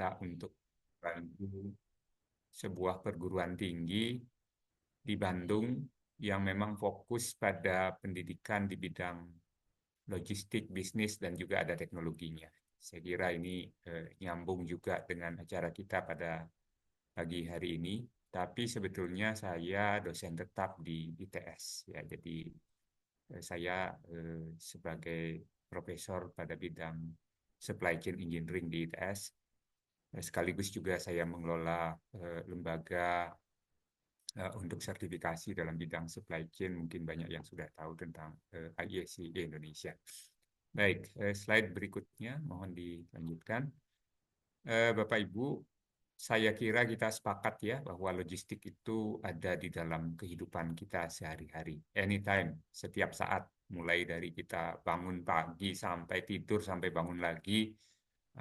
kita untuk bantu sebuah perguruan tinggi di Bandung yang memang fokus pada pendidikan di bidang logistik, bisnis, dan juga ada teknologinya. Saya kira ini nyambung juga dengan acara kita pada pagi hari ini. Tapi sebetulnya saya dosen tetap di ITS, ya. Jadi saya sebagai profesor pada bidang supply chain engineering di ITS, sekaligus juga saya mengelola lembaga untuk sertifikasi dalam bidang supply chain. Mungkin banyak yang sudah tahu tentang IAC Indonesia. Baik, slide berikutnya mohon dilanjutkan. Bapak Ibu, saya kira kita sepakat ya bahwa logistik itu ada di dalam kehidupan kita sehari-hari, anytime, setiap saat, mulai dari kita bangun pagi sampai tidur sampai bangun lagi,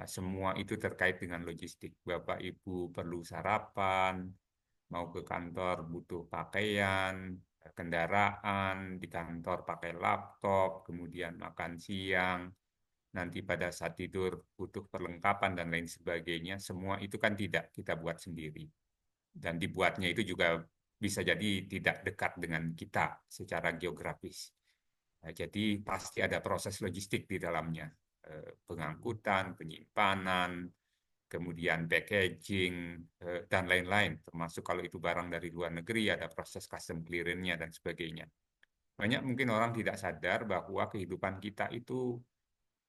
semua itu terkait dengan logistik. Bapak Ibu perlu sarapan, mau ke kantor butuh pakaian, kendaraan, di kantor pakai laptop, kemudian makan siang, nanti pada saat tidur butuh perlengkapan dan lain sebagainya, semua itu kan tidak kita buat sendiri. Dan dibuatnya itu juga bisa jadi tidak dekat dengan kita secara geografis. Nah, jadi pasti ada proses logistik di dalamnya, pengangkutan, penyimpanan, kemudian packaging, dan lain-lain. Termasuk kalau itu barang dari luar negeri, ada proses custom clearance-nya dan sebagainya. Banyak mungkin orang tidak sadar bahwa kehidupan kita itu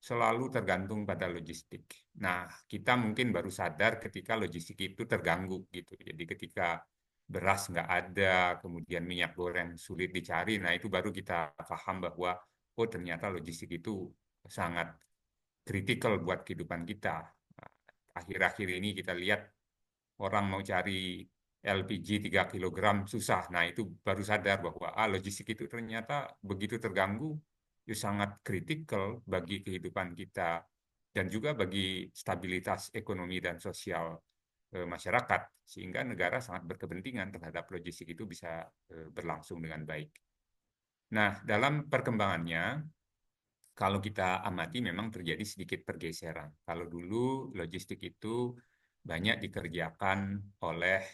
selalu tergantung pada logistik. Nah, kita mungkin baru sadar ketika logistik itu terganggu gitu. Jadi ketika beras nggak ada, kemudian minyak goreng sulit dicari, nah itu baru kita paham bahwa oh ternyata logistik itu sangat kritikal buat kehidupan kita. Akhir-akhir ini kita lihat orang mau cari LPG 3 kilogram susah. Nah, itu baru sadar bahwa logistik itu ternyata begitu terganggu, itu sangat kritikal bagi kehidupan kita dan juga bagi stabilitas ekonomi dan sosial masyarakat, sehingga negara sangat berkepentingan terhadap logistik itu bisa berlangsung dengan baik. Nah, dalam perkembangannya, kalau kita amati memang terjadi sedikit pergeseran. Kalau dulu logistik itu banyak dikerjakan oleh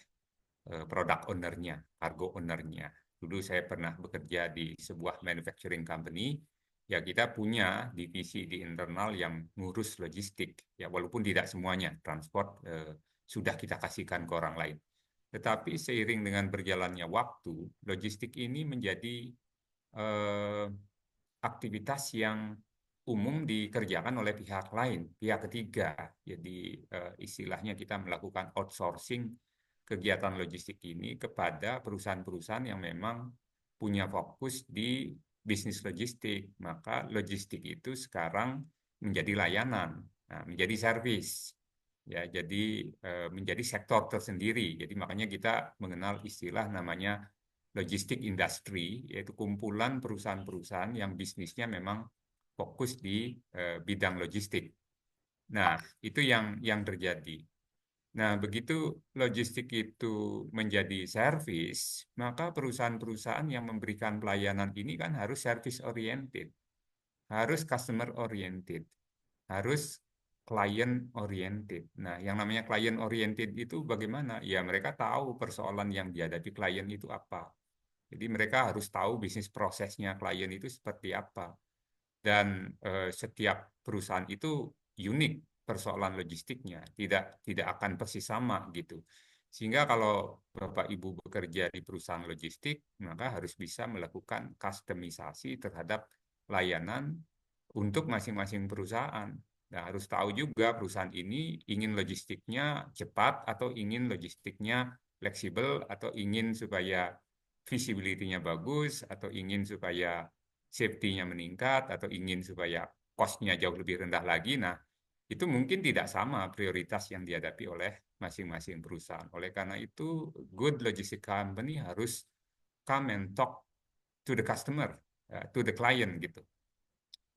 product owner-nya, cargo owner-nya. Dulu saya pernah bekerja di sebuah manufacturing company, ya kita punya divisi di internal yang ngurus logistik, ya walaupun tidak semuanya, transport sudah kita kasihkan ke orang lain. Tetapi seiring dengan berjalannya waktu, logistik ini menjadi eh, aktivitas yang umum dikerjakan oleh pihak lain, pihak ketiga. Jadi istilahnya kita melakukan outsourcing kegiatan logistik ini kepada perusahaan-perusahaan yang memang punya fokus di bisnis logistik. Maka logistik itu sekarang menjadi layanan, nah, menjadi servis. Ya, jadi menjadi sektor tersendiri. Jadi makanya kita mengenal istilah namanya logistik industri, yaitu kumpulan perusahaan-perusahaan yang bisnisnya memang fokus di bidang logistik. Nah, itu yang terjadi. Nah, begitu logistik itu menjadi servis, maka perusahaan-perusahaan yang memberikan pelayanan ini kan harus service oriented, harus customer oriented, harus client oriented. Nah, yang namanya client oriented itu bagaimana? Ya, mereka tahu persoalan yang dihadapi klien itu apa. Jadi mereka harus tahu bisnis prosesnya klien itu seperti apa. Dan setiap perusahaan itu unik persoalan logistiknya, tidak akan persis sama gitu. Sehingga kalau Bapak Ibu bekerja di perusahaan logistik, maka harus bisa melakukan customisasi terhadap layanan untuk masing-masing perusahaan. Nah, harus tahu juga perusahaan ini ingin logistiknya cepat atau ingin logistiknya fleksibel atau ingin supaya visibility-nya bagus atau ingin supaya safety-nya meningkat atau ingin supaya cost-nya jauh lebih rendah lagi. Nah, itu mungkin tidak sama prioritas yang dihadapi oleh masing-masing perusahaan. Oleh karena itu, good logistic company harus come and talk to the customer, to the client gitu.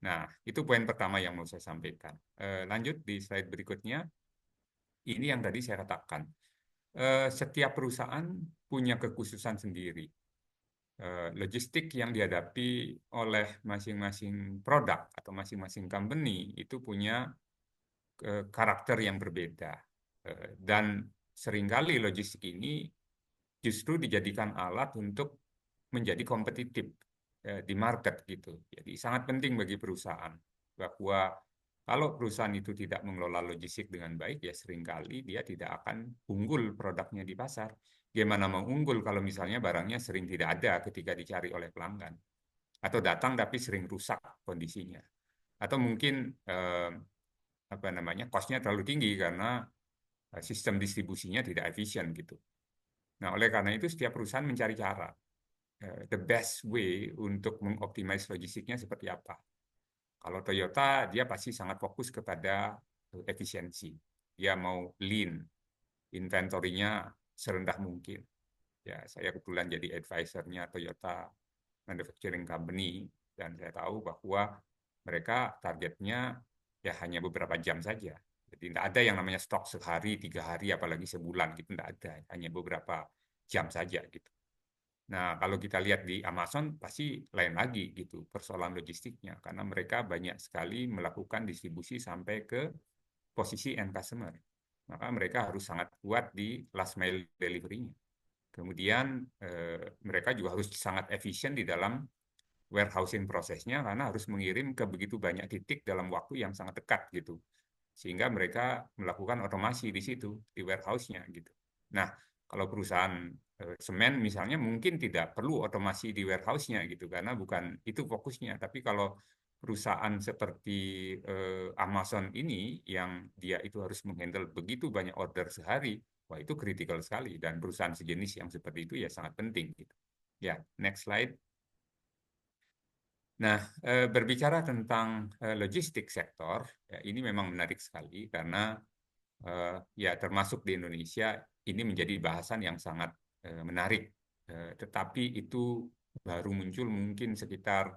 Nah, itu poin pertama yang mau saya sampaikan. Lanjut di slide berikutnya. Ini yang tadi saya katakan. Setiap perusahaan punya kekhususan sendiri. Logistik yang dihadapi oleh masing-masing produk atau masing-masing company itu punya karakter yang berbeda. Dan seringkali logistik ini justru dijadikan alat untuk menjadi kompetitif di market gitu. Jadi sangat penting bagi perusahaan bahwa kalau perusahaan itu tidak mengelola logistik dengan baik, ya seringkali dia tidak akan unggul produknya di pasar. Gimana mau unggul kalau misalnya barangnya sering tidak ada ketika dicari oleh pelanggan, atau datang tapi sering rusak kondisinya, atau mungkin apa namanya cost-nya terlalu tinggi karena sistem distribusinya tidak efisien gitu. Nah, oleh karena itu setiap perusahaan mencari cara the best way untuk mengoptimize logistiknya seperti apa. Kalau Toyota, dia pasti sangat fokus kepada efisiensi. Dia mau lean, inventorinya serendah mungkin. Ya, saya kebetulan jadi advisor-nya Toyota Manufacturing Company, dan saya tahu bahwa mereka targetnya ya hanya beberapa jam saja. Jadi tidak ada yang namanya stok sehari, 3 hari, apalagi sebulan gitu, tidak ada. Hanya beberapa jam saja gitu. Nah, kalau kita lihat di Amazon pasti lain lagi gitu persoalan logistiknya, karena mereka banyak sekali melakukan distribusi sampai ke posisi end customer. Maka mereka harus sangat kuat di last mile delivery-nya. Kemudian mereka juga harus sangat efisien di dalam warehousing prosesnya, karena harus mengirim ke begitu banyak titik dalam waktu yang sangat dekat gitu. Sehingga mereka melakukan otomasi di situ, di warehouse-nya gitu. Nah, kalau perusahaan semen misalnya mungkin tidak perlu otomasi di warehouse-nya gitu, karena bukan itu fokusnya. Tapi kalau perusahaan seperti Amazon ini yang dia itu harus menghandle begitu banyak order sehari, wah itu kritikal sekali. Dan perusahaan sejenis yang seperti itu ya sangat penting gitu. Ya, next slide. Nah, berbicara tentang logistik sektor, ya, ini memang menarik sekali karena ya termasuk di Indonesia ini menjadi bahasan yang sangat menarik. Tetapi itu baru muncul mungkin sekitar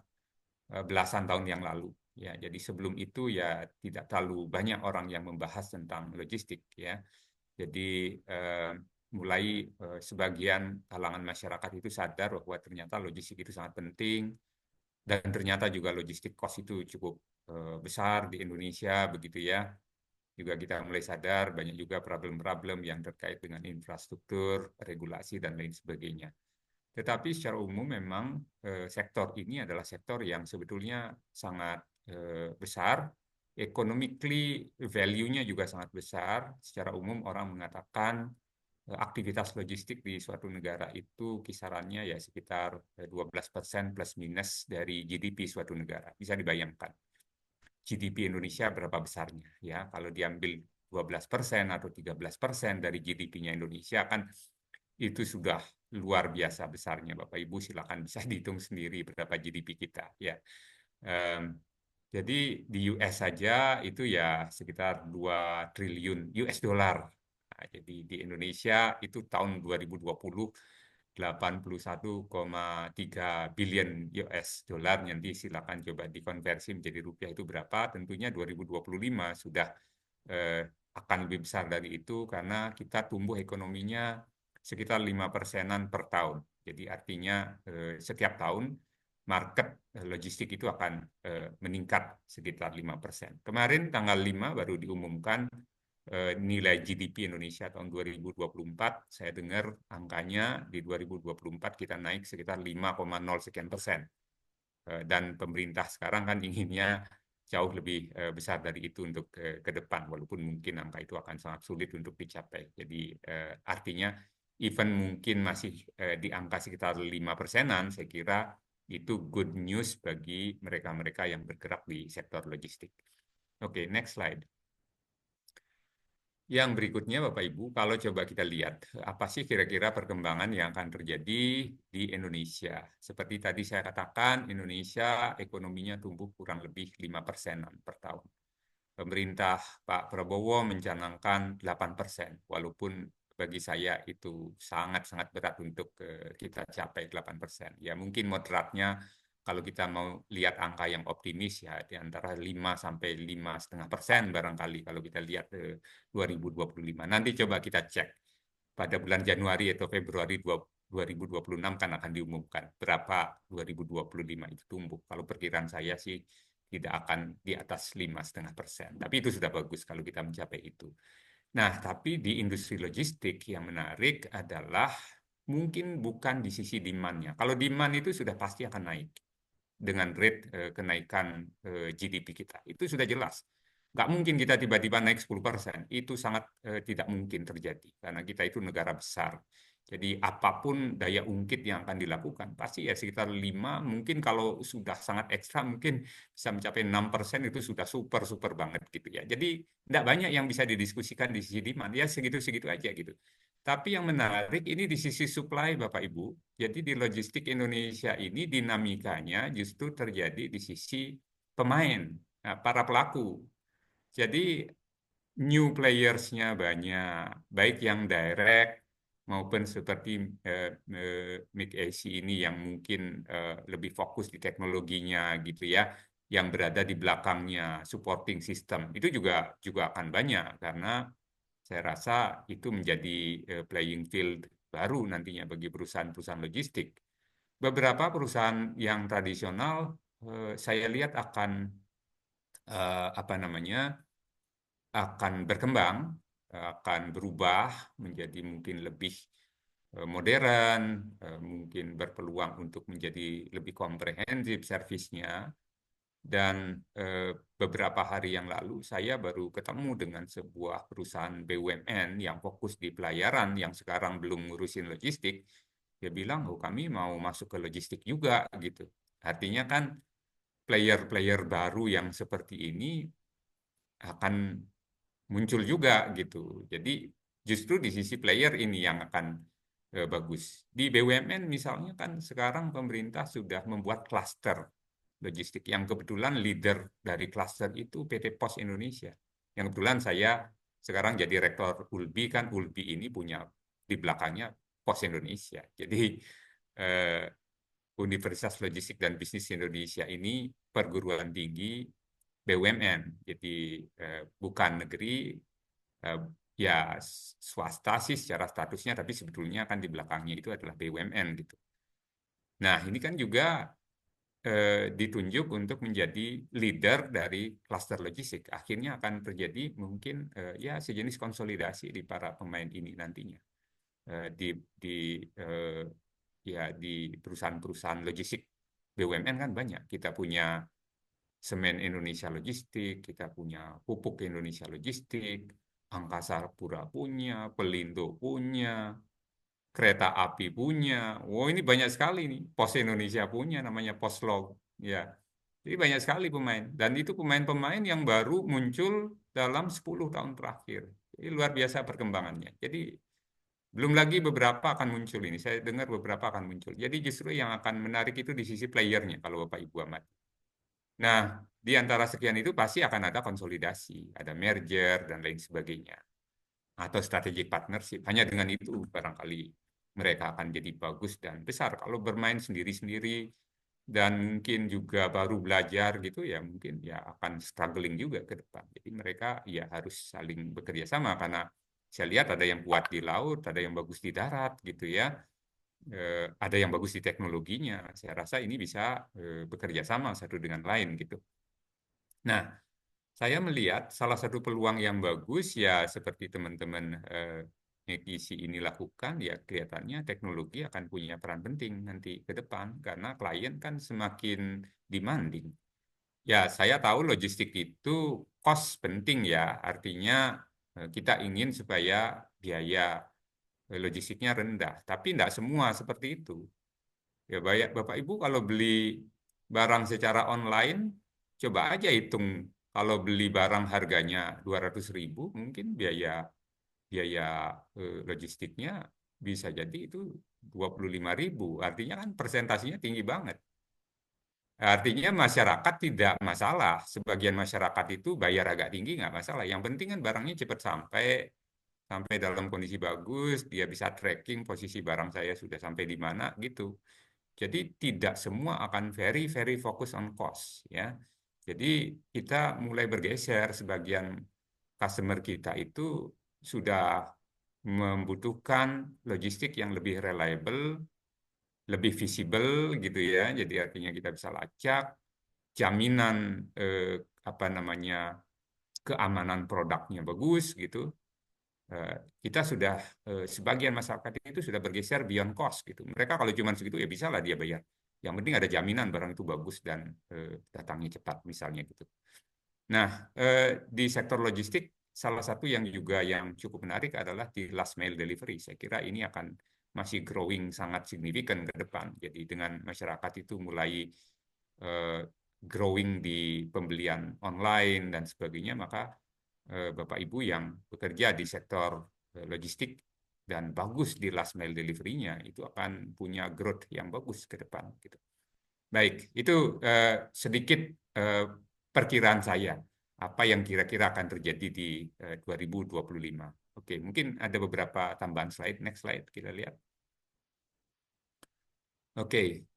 belasan tahun yang lalu. Ya, jadi sebelum itu ya tidak terlalu banyak orang yang membahas tentang logistik ya. Jadi mulai sebagian kalangan masyarakat itu sadar bahwa ternyata logistik itu sangat penting, dan ternyata juga logistik cost itu cukup besar di Indonesia begitu ya. Juga kita mulai sadar banyak juga problem-problem yang terkait dengan infrastruktur, regulasi, dan lain sebagainya. Tetapi secara umum memang sektor ini adalah sektor yang sebetulnya sangat besar, economically value-nya juga sangat besar. Secara umum orang mengatakan aktivitas logistik di suatu negara itu kisarannya ya sekitar 12% plus minus dari GDP suatu negara. Bisa dibayangkan. GDP Indonesia berapa besarnya ya, kalau diambil 12% atau 13% dari GDP-nya Indonesia kan itu sudah luar biasa besarnya. Bapak Ibu silakan bisa dihitung sendiri berapa GDP kita ya. Jadi di US saja itu ya sekitar 2 triliun US dollar. Nah, jadi di Indonesia itu tahun 2020 81,3 billion US dollar. Nanti silakan coba dikonversi menjadi rupiah itu berapa. Tentunya 2025 sudah akan lebih besar dari itu karena kita tumbuh ekonominya sekitar 5%-an per tahun. Jadi artinya setiap tahun market logistik itu akan meningkat sekitar 5%. Kemarin tanggal 5 baru diumumkan nilai GDP Indonesia tahun 2024, saya dengar angkanya di 2024 kita naik sekitar 5,0 sekian persen. Dan pemerintah sekarang kan inginnya jauh lebih besar dari itu untuk ke depan, walaupun mungkin angka itu akan sangat sulit untuk dicapai. Jadi artinya even mungkin masih di angka sekitar 5%-an, saya kira itu good news bagi mereka-mereka yang bergerak di sektor logistik. Oke, next slide. Yang berikutnya Bapak Ibu, kalau coba kita lihat, apa sih kira-kira perkembangan yang akan terjadi di Indonesia? Seperti tadi saya katakan, Indonesia ekonominya tumbuh kurang lebih 5%-an per tahun. Pemerintah Pak Prabowo mencanangkan 8%, walaupun bagi saya itu sangat-sangat berat untuk kita capai 8%. Ya mungkin moderatnya kalau kita mau lihat angka yang optimis ya di antara 5 sampai 5,5% barangkali kalau kita lihat 2025. Nanti coba kita cek pada bulan Januari atau Februari 2026 kan akan diumumkan berapa 2025 itu tumbuh. Kalau perkiraan saya sih tidak akan di atas 5,5%. Tapi itu sudah bagus kalau kita mencapai itu. Nah, tapi di industri logistik yang menarik adalah mungkin bukan di sisi demand-nya. Kalau demand itu sudah pasti akan naik dengan rate kenaikan GDP kita. Itu sudah jelas. Nggak mungkin kita tiba-tiba naik 10%. Itu sangat tidak mungkin terjadi. Karena kita itu negara besar. Jadi apapun daya ungkit yang akan dilakukan, pasti ya sekitar 5, mungkin kalau sudah sangat ekstra, mungkin bisa mencapai 6% itu sudah super-super banget gitu ya. Jadi tidak banyak yang bisa didiskusikan di sisi demand, ya segitu-segitu aja gitu. Tapi yang menarik ini di sisi supply Bapak Ibu. Jadi di logistik Indonesia ini dinamikanya justru terjadi di sisi pemain, nah, para pelaku. Jadi new players-nya banyak, baik yang direct maupun seperti Mick AC ini yang mungkin lebih fokus di teknologinya gitu ya, yang berada di belakangnya supporting system. Itu juga akan banyak karena saya rasa itu menjadi playing field baru nantinya bagi perusahaan-perusahaan logistik. Beberapa perusahaan yang tradisional saya lihat akan apa namanya akan berkembang, akan berubah menjadi mungkin lebih modern, mungkin berpeluang untuk menjadi lebih komprehensif servisnya. Dan beberapa hari yang lalu saya baru ketemu dengan sebuah perusahaan BUMN yang fokus di pelayaran yang sekarang belum ngurusin logistik. Dia bilang, oh kami mau masuk ke logistik juga gitu. Artinya kan player-player baru yang seperti ini akan muncul juga gitu. Jadi justru di sisi player ini yang akan bagus. Di BUMN misalnya kan sekarang pemerintah sudah membuat klaster logistik yang kebetulan leader dari klaster itu PT Pos Indonesia. Yang kebetulan saya sekarang jadi rektor ULBI, kan ULBI ini punya di belakangnya Pos Indonesia. Jadi eh, Universitas Logistik dan Bisnis Indonesia ini perguruan tinggi BUMN. Jadi bukan negeri, eh, ya swasta sih secara statusnya, tapi sebetulnya kan di belakangnya itu adalah BUMN gitu. Nah, ini kan juga ditunjuk untuk menjadi leader dari klaster logistik. Akhirnya akan terjadi mungkin ya sejenis konsolidasi di para pemain ini nantinya. Di ya di perusahaan-perusahaan logistik BUMN kan banyak. Kita punya Semen Indonesia Logistik, kita punya Pupuk Indonesia Logistik, Angkasa Pura punya, Pelindo punya, kereta api punya. Wow, ini banyak sekali nih. Pos Indonesia punya, namanya Poslog. Ya, jadi banyak sekali pemain. Dan itu pemain-pemain yang baru muncul dalam 10 tahun terakhir. Ini luar biasa perkembangannya. Jadi belum lagi beberapa akan muncul ini. Saya dengar beberapa akan muncul. Jadi justru yang akan menarik itu di sisi playernya kalau Bapak Ibu amati. Nah, di antara sekian itu pasti akan ada konsolidasi, ada merger dan lain sebagainya. Atau strategic partnership. Hanya dengan itu barangkali mereka akan jadi bagus dan besar. Kalau bermain sendiri-sendiri dan mungkin juga baru belajar gitu ya mungkin ya akan struggling juga ke depan. Jadi mereka ya harus saling bekerja sama karena saya lihat ada yang kuat di laut, ada yang bagus di darat gitu ya. Ada yang bagus di teknologinya. Saya rasa ini bisa bekerja sama satu dengan lain gitu. Nah, saya melihat salah satu peluang yang bagus ya seperti teman-teman Nekisi ini lakukan ya kelihatannya teknologi akan punya peran penting nanti ke depan karena klien kan semakin demanding. Ya, saya tahu logistik itu cost penting ya, artinya kita ingin supaya biaya logistiknya rendah, tapi tidak semua seperti itu. Ya, Bapak Ibu kalau beli barang secara online, coba aja hitung kalau beli barang harganya 200.000, mungkin biaya biaya logistiknya bisa jadi itu 25.000. Artinya kan presentasinya tinggi banget. Artinya masyarakat tidak masalah. Sebagian masyarakat itu bayar agak tinggi nggak masalah. Yang penting kan barangnya cepat sampai, sampai dalam kondisi bagus, dia bisa tracking posisi barang saya sudah sampai di mana gitu. Jadi tidak semua akan very very fokus on cost ya. Jadi kita mulai bergeser sebagian customer kita itu sudah membutuhkan logistik yang lebih reliable, lebih visible gitu ya. Jadi artinya kita bisa lacak, jaminan eh, apa namanya keamanan produknya bagus gitu. kita sudah sebagian masyarakat itu sudah bergeser beyond cost gitu. Mereka kalau cuma segitu ya bisa lah dia bayar. Yang penting ada jaminan barang itu bagus dan datangnya cepat misalnya gitu. Nah, di sektor logistik salah satu yang juga yang cukup menarik adalah di last mile delivery. Saya kira ini akan masih growing sangat signifikan ke depan. Jadi dengan masyarakat itu mulai eh, growing di pembelian online dan sebagainya, maka Bapak Ibu yang bekerja di sektor logistik dan bagus di last mile delivery-nya itu akan punya growth yang bagus ke depan gitu. Baik, itu sedikit eh, perkiraan saya apa yang kira-kira akan terjadi di 2025. Oke, mungkin ada beberapa tambahan slide. Next slide, kita lihat. Oke,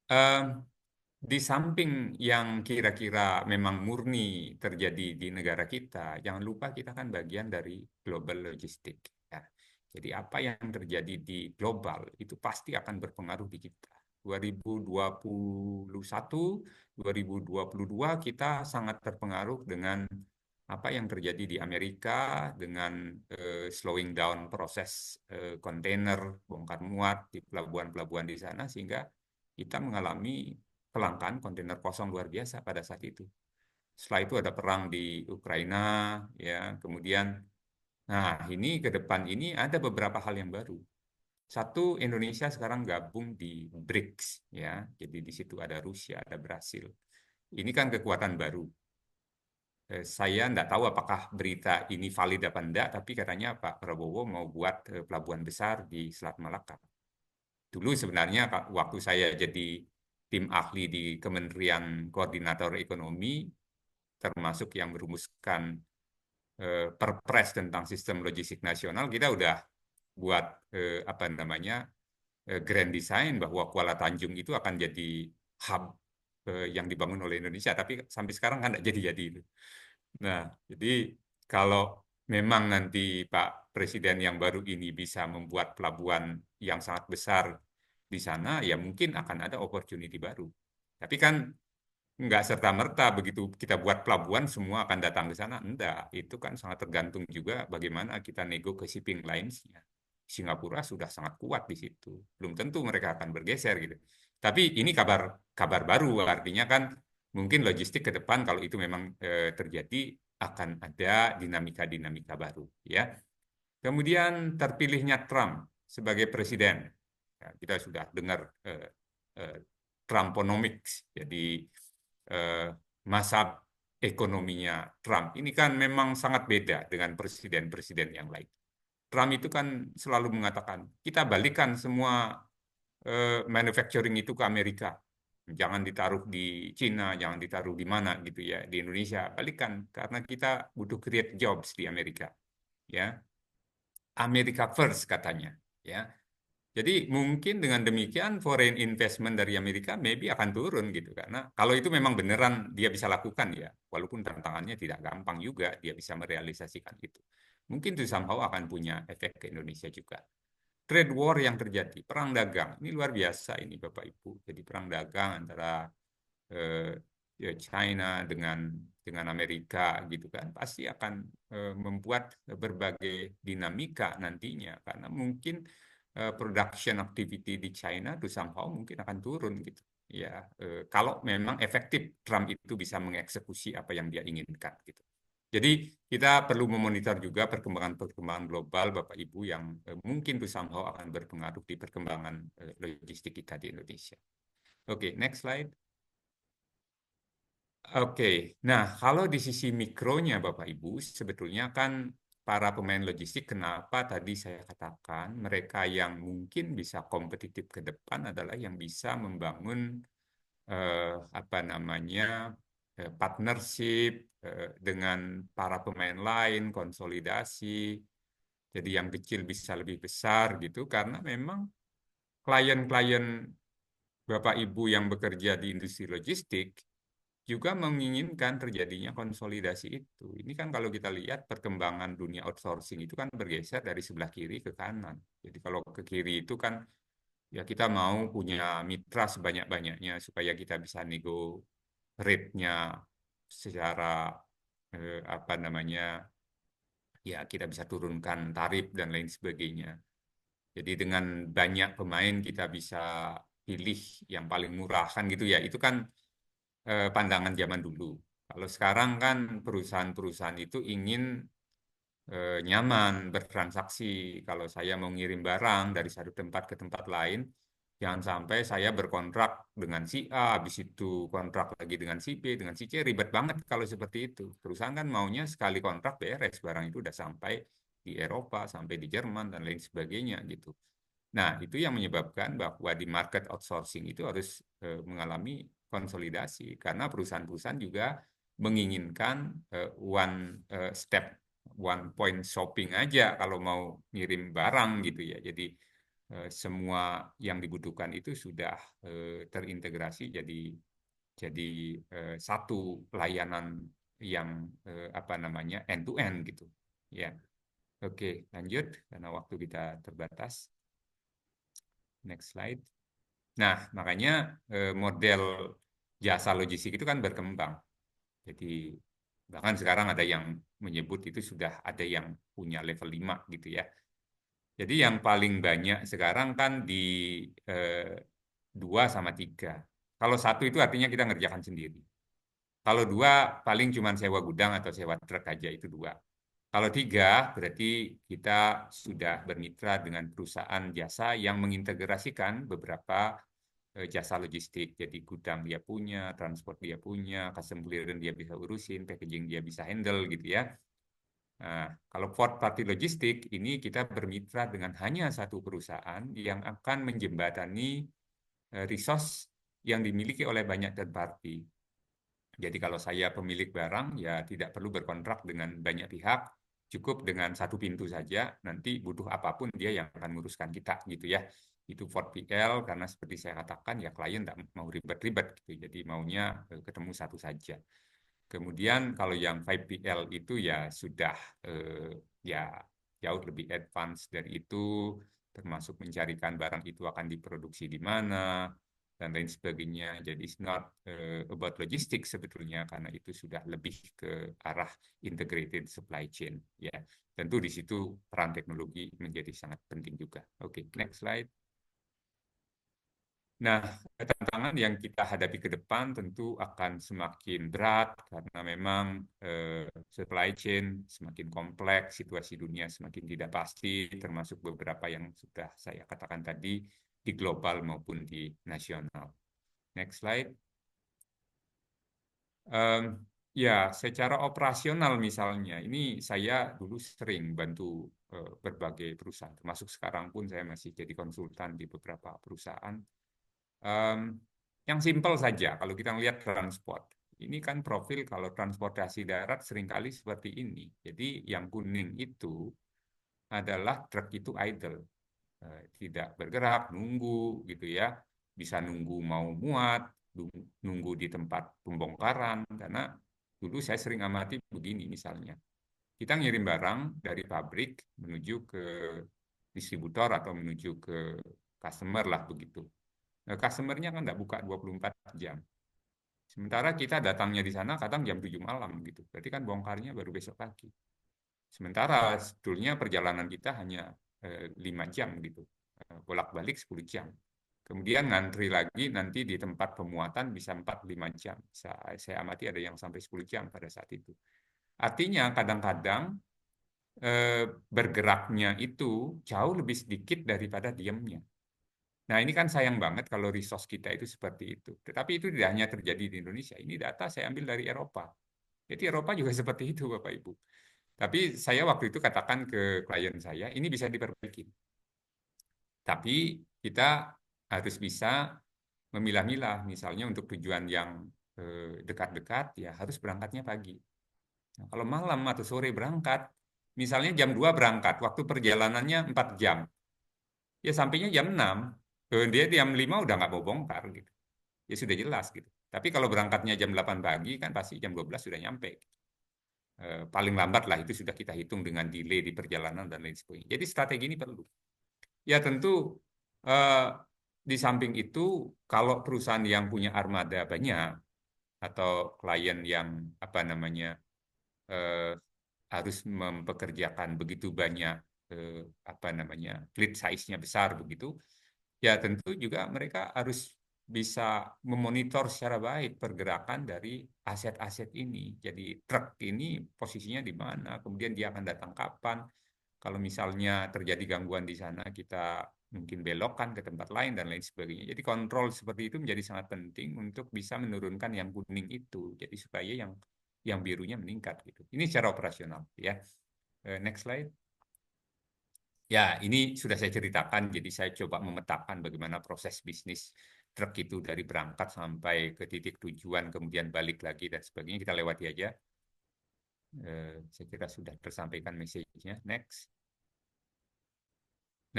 di samping yang kira-kira memang murni terjadi di negara kita, jangan lupa kita kan bagian dari global logistik. Ya. Jadi apa yang terjadi di global itu pasti akan berpengaruh di kita. 2021, 2022 kita sangat terpengaruh dengan apa yang terjadi di Amerika dengan slowing down proses kontainer bongkar muat di pelabuhan-pelabuhan di sana sehingga kita mengalami kelangkaan kontainer kosong luar biasa pada saat itu. Setelah itu ada perang di Ukraina, ya, kemudian, nah ini ke depan ini ada beberapa hal yang baru. Satu, Indonesia sekarang gabung di BRICS, ya, jadi di situ ada Rusia, ada Brasil. Ini kan kekuatan baru. Saya tidak tahu apakah berita ini valid apa enggak, tapi katanya Pak Prabowo mau buat pelabuhan besar di Selat Malaka. Dulu sebenarnya waktu saya jadi tim ahli di Kementerian Koordinator Ekonomi, termasuk yang merumuskan Perpres tentang sistem logistik nasional, kita udah buat apa namanya grand design bahwa Kuala Tanjung itu akan jadi hub yang dibangun oleh Indonesia, tapi sampai sekarang kan tidak jadi-jadi itu. Nah, jadi kalau memang nanti Pak Presiden yang baru ini bisa membuat pelabuhan yang sangat besar di sana, ya mungkin akan ada opportunity baru. Tapi kan nggak serta-merta begitu kita buat pelabuhan semua akan datang ke sana. Enggak, itu kan sangat tergantung juga bagaimana kita nego ke shipping lines-nya. Singapura sudah sangat kuat di situ. Belum tentu mereka akan bergeser gitu. Tapi ini kabar kabar baru artinya kan mungkin logistik ke depan kalau itu memang terjadi akan ada dinamika-dinamika baru ya. Kemudian terpilihnya Trump sebagai presiden. Ya, kita sudah dengar eh, Trumponomics. Jadi eh, masa ekonominya Trump ini kan memang sangat beda dengan presiden-presiden yang lain. Trump itu kan selalu mengatakan, kita balikan semua manufacturing itu ke Amerika. Jangan ditaruh di Cina, jangan ditaruh di mana gitu ya, di Indonesia. Balikan, karena kita butuh create jobs di Amerika. Ya, America first katanya. Ya, jadi mungkin dengan demikian foreign investment dari Amerika maybe akan turun gitu karena kalau itu memang beneran dia bisa lakukan ya, walaupun tantangannya tidak gampang juga dia bisa merealisasikan itu. Mungkin itu somehow akan punya efek ke Indonesia juga. Trade war yang terjadi, perang dagang, ini luar biasa ini Bapak Ibu. Jadi perang dagang antara eh, ya China dengan Amerika gitu kan pasti akan membuat berbagai dinamika nantinya karena mungkin production activity di China itu somehow mungkin akan turun gitu ya kalau memang efektif Trump itu bisa mengeksekusi apa yang dia inginkan gitu. Jadi kita perlu memonitor juga perkembangan-perkembangan global Bapak Ibu yang mungkin itu somehow akan berpengaruh di perkembangan logistik kita di Indonesia. Oke, next slide. Oke, nah kalau di sisi mikronya Bapak Ibu, sebetulnya kan para pemain logistik kenapa tadi saya katakan mereka yang mungkin bisa kompetitif ke depan adalah yang bisa membangun apa namanya partnership dengan para pemain lain, konsolidasi, jadi yang kecil bisa lebih besar gitu karena memang klien-klien Bapak Ibu yang bekerja di industri logistik juga menginginkan terjadinya konsolidasi itu. Ini kan kalau kita lihat perkembangan dunia outsourcing itu kan bergeser dari sebelah kiri ke kanan. Jadi kalau ke kiri itu kan ya kita mau punya mitra sebanyak-banyaknya supaya kita bisa nego rate-nya secara apa namanya ya kita bisa turunkan tarif dan lain sebagainya. Jadi dengan banyak pemain kita bisa pilih yang paling murah kan gitu ya. Itu kan pandangan zaman dulu. Kalau sekarang kan perusahaan-perusahaan itu ingin nyaman bertransaksi. Kalau saya mau ngirim barang dari satu tempat ke tempat lain, jangan sampai saya berkontrak dengan si A, habis itu kontrak lagi dengan si B, dengan si C, ribet banget kalau seperti itu. Perusahaan kan maunya sekali kontrak beres, barang itu udah sampai di Eropa, sampai di Jerman, dan lain sebagainya gitu. Nah, itu yang menyebabkan bahwa di market outsourcing itu harus mengalami konsolidasi karena perusahaan-perusahaan juga menginginkan one step, one point shopping aja kalau mau ngirim barang gitu ya. Jadi semua yang dibutuhkan itu sudah terintegrasi jadi satu layanan yang apa namanya end to end gitu. Ya, oke, lanjut karena waktu kita terbatas. Next slide. Nah, makanya model jasa logistik itu kan berkembang. Jadi bahkan sekarang ada yang menyebut itu sudah ada yang punya level 5 gitu ya. Jadi yang paling banyak sekarang kan di eh, 2 sama 3. Kalau satu itu artinya kita ngerjakan sendiri. Kalau 2 paling cuma sewa gudang atau sewa truk aja itu 2. Kalau 3 berarti kita sudah bermitra dengan perusahaan jasa yang mengintegrasikan beberapa jasa logistik. Jadi gudang dia punya, transport dia punya, custom clearance dia bisa urusin, packaging dia bisa handle gitu ya. Nah, kalau fourth party logistik ini kita bermitra dengan hanya satu perusahaan yang akan menjembatani resource yang dimiliki oleh banyak third party. Jadi kalau saya pemilik barang ya tidak perlu berkontrak dengan banyak pihak, cukup dengan satu pintu saja, nanti butuh apapun dia yang akan menguruskan kita gitu ya. Itu 4PL karena seperti saya katakan ya klien tidak mau ribet-ribet gitu, jadi maunya ketemu satu saja. Kemudian kalau yang 5PL itu ya sudah ya jauh lebih advance dari itu, termasuk mencarikan barang itu akan diproduksi di mana dan lain sebagainya. Jadi it's not about logistics sebetulnya karena itu sudah lebih ke arah integrated supply chain ya. Tentu di situ peran teknologi menjadi sangat penting juga. Oke, next slide. Nah, tantangan yang kita hadapi ke depan tentu akan semakin berat karena memang supply chain semakin kompleks, situasi dunia semakin tidak pasti, termasuk beberapa yang sudah saya katakan tadi di global maupun di nasional. Next slide. Um, ya, secara operasional misalnya, ini saya dulu sering bantu berbagai perusahaan, termasuk sekarang pun saya masih jadi konsultan di beberapa perusahaan. Um, yang simpel saja, kalau kita melihat transport, ini kan profil kalau transportasi darat seringkali seperti ini. Jadi yang kuning itu adalah truk itu idle, tidak bergerak, nunggu gitu ya, bisa nunggu mau muat, nunggu di tempat pembongkaran. Karena dulu saya sering amati begini misalnya, kita ngirim barang dari pabrik menuju ke distributor atau menuju ke customer lah begitu. Nah, customer-nya kan nggak buka 24 jam. Sementara kita datangnya di sana kadang jam 7 malam gitu. Berarti kan bongkarnya baru besok pagi. Sementara sebetulnya perjalanan kita hanya 5 jam gitu. Bolak-balik 10 jam. Kemudian ngantri lagi nanti di tempat pemuatan bisa 4-5 jam. Saya amati ada yang sampai 10 jam pada saat itu. Artinya kadang-kadang bergeraknya itu jauh lebih sedikit daripada diamnya. Nah, ini kan sayang banget kalau resource kita itu seperti itu. Tetapi itu tidak hanya terjadi di Indonesia. Ini data saya ambil dari Eropa. Jadi Eropa juga seperti itu, Bapak Ibu. Tapi saya waktu itu katakan ke klien saya, ini bisa diperbaiki. Tapi kita harus bisa memilah-milah. Misalnya untuk tujuan yang dekat-dekat, ya harus berangkatnya pagi. Nah, kalau malam atau sore berangkat, misalnya jam 2 berangkat, waktu perjalanannya 4 jam. Ya sampainya jam 6, dia jam 5 udah nggak mau bongkar gitu. Ya sudah jelas gitu. Tapi kalau berangkatnya jam 8 pagi kan pasti jam 12 sudah nyampe. Paling lambat lah itu sudah kita hitung dengan delay di perjalanan dan lain sebagainya. Jadi strategi ini perlu. Ya tentu eh, di samping itu kalau perusahaan yang punya armada banyak atau klien yang apa namanya eh, harus mempekerjakan begitu banyak apa namanya fleet size-nya besar begitu, ya tentu juga mereka harus bisa memonitor secara baik pergerakan dari aset-aset ini. Jadi truk ini posisinya di mana, kemudian dia akan datang kapan. Kalau misalnya terjadi gangguan di sana, kita mungkin belokkan ke tempat lain dan lain sebagainya. Jadi kontrol seperti itu menjadi sangat penting untuk bisa menurunkan yang kuning itu. Jadi supaya yang birunya meningkat gitu. Ini secara operasional ya. Next slide. Ya, ini sudah saya ceritakan, jadi saya coba memetakan bagaimana proses bisnis truk itu dari berangkat sampai ke titik tujuan, kemudian balik lagi dan sebagainya. Kita lewati aja. Saya kira sudah tersampaikan message-nya. Next.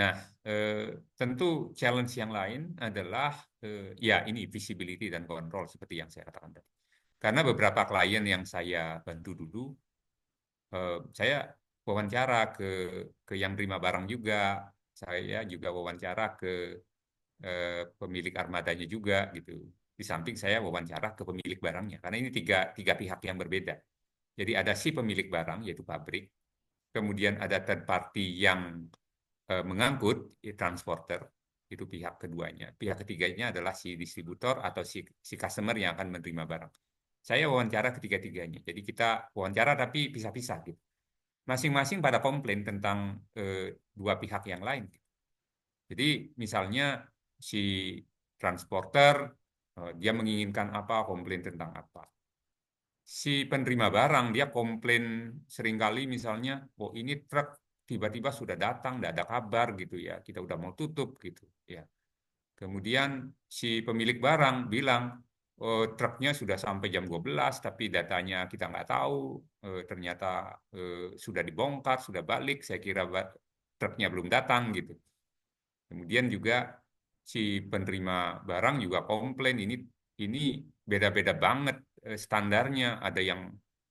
Nah, tentu challenge yang lain adalah, ya ini visibility dan kontrol seperti yang saya katakan tadi. Karena beberapa klien yang saya bantu dulu, saya wawancara ke yang terima barang juga, saya juga wawancara ke pemilik armadanya juga gitu. Di samping saya wawancara ke pemilik barangnya, karena ini tiga pihak yang berbeda. Jadi ada si pemilik barang yaitu pabrik, kemudian ada third party yang mengangkut transporter, itu pihak keduanya. Pihak ketiganya adalah si distributor atau si customer yang akan menerima barang. Saya wawancara ketiga-tiganya. Jadi kita wawancara tapi pisah-pisah gitu. Masing-masing pada komplain tentang dua pihak yang lain. Jadi misalnya si transporter dia menginginkan apa, komplain tentang apa. Si penerima barang dia komplain seringkali misalnya, oh ini truk tiba-tiba sudah datang, tidak ada kabar gitu ya, kita udah mau tutup gitu ya. Kemudian si pemilik barang bilang, oh, truknya sudah sampai jam 12, tapi datanya kita nggak tahu, ternyata sudah dibongkar, sudah balik, saya kira truknya belum datang gitu. Kemudian juga si penerima barang juga komplain ini beda-beda banget standarnya. Ada yang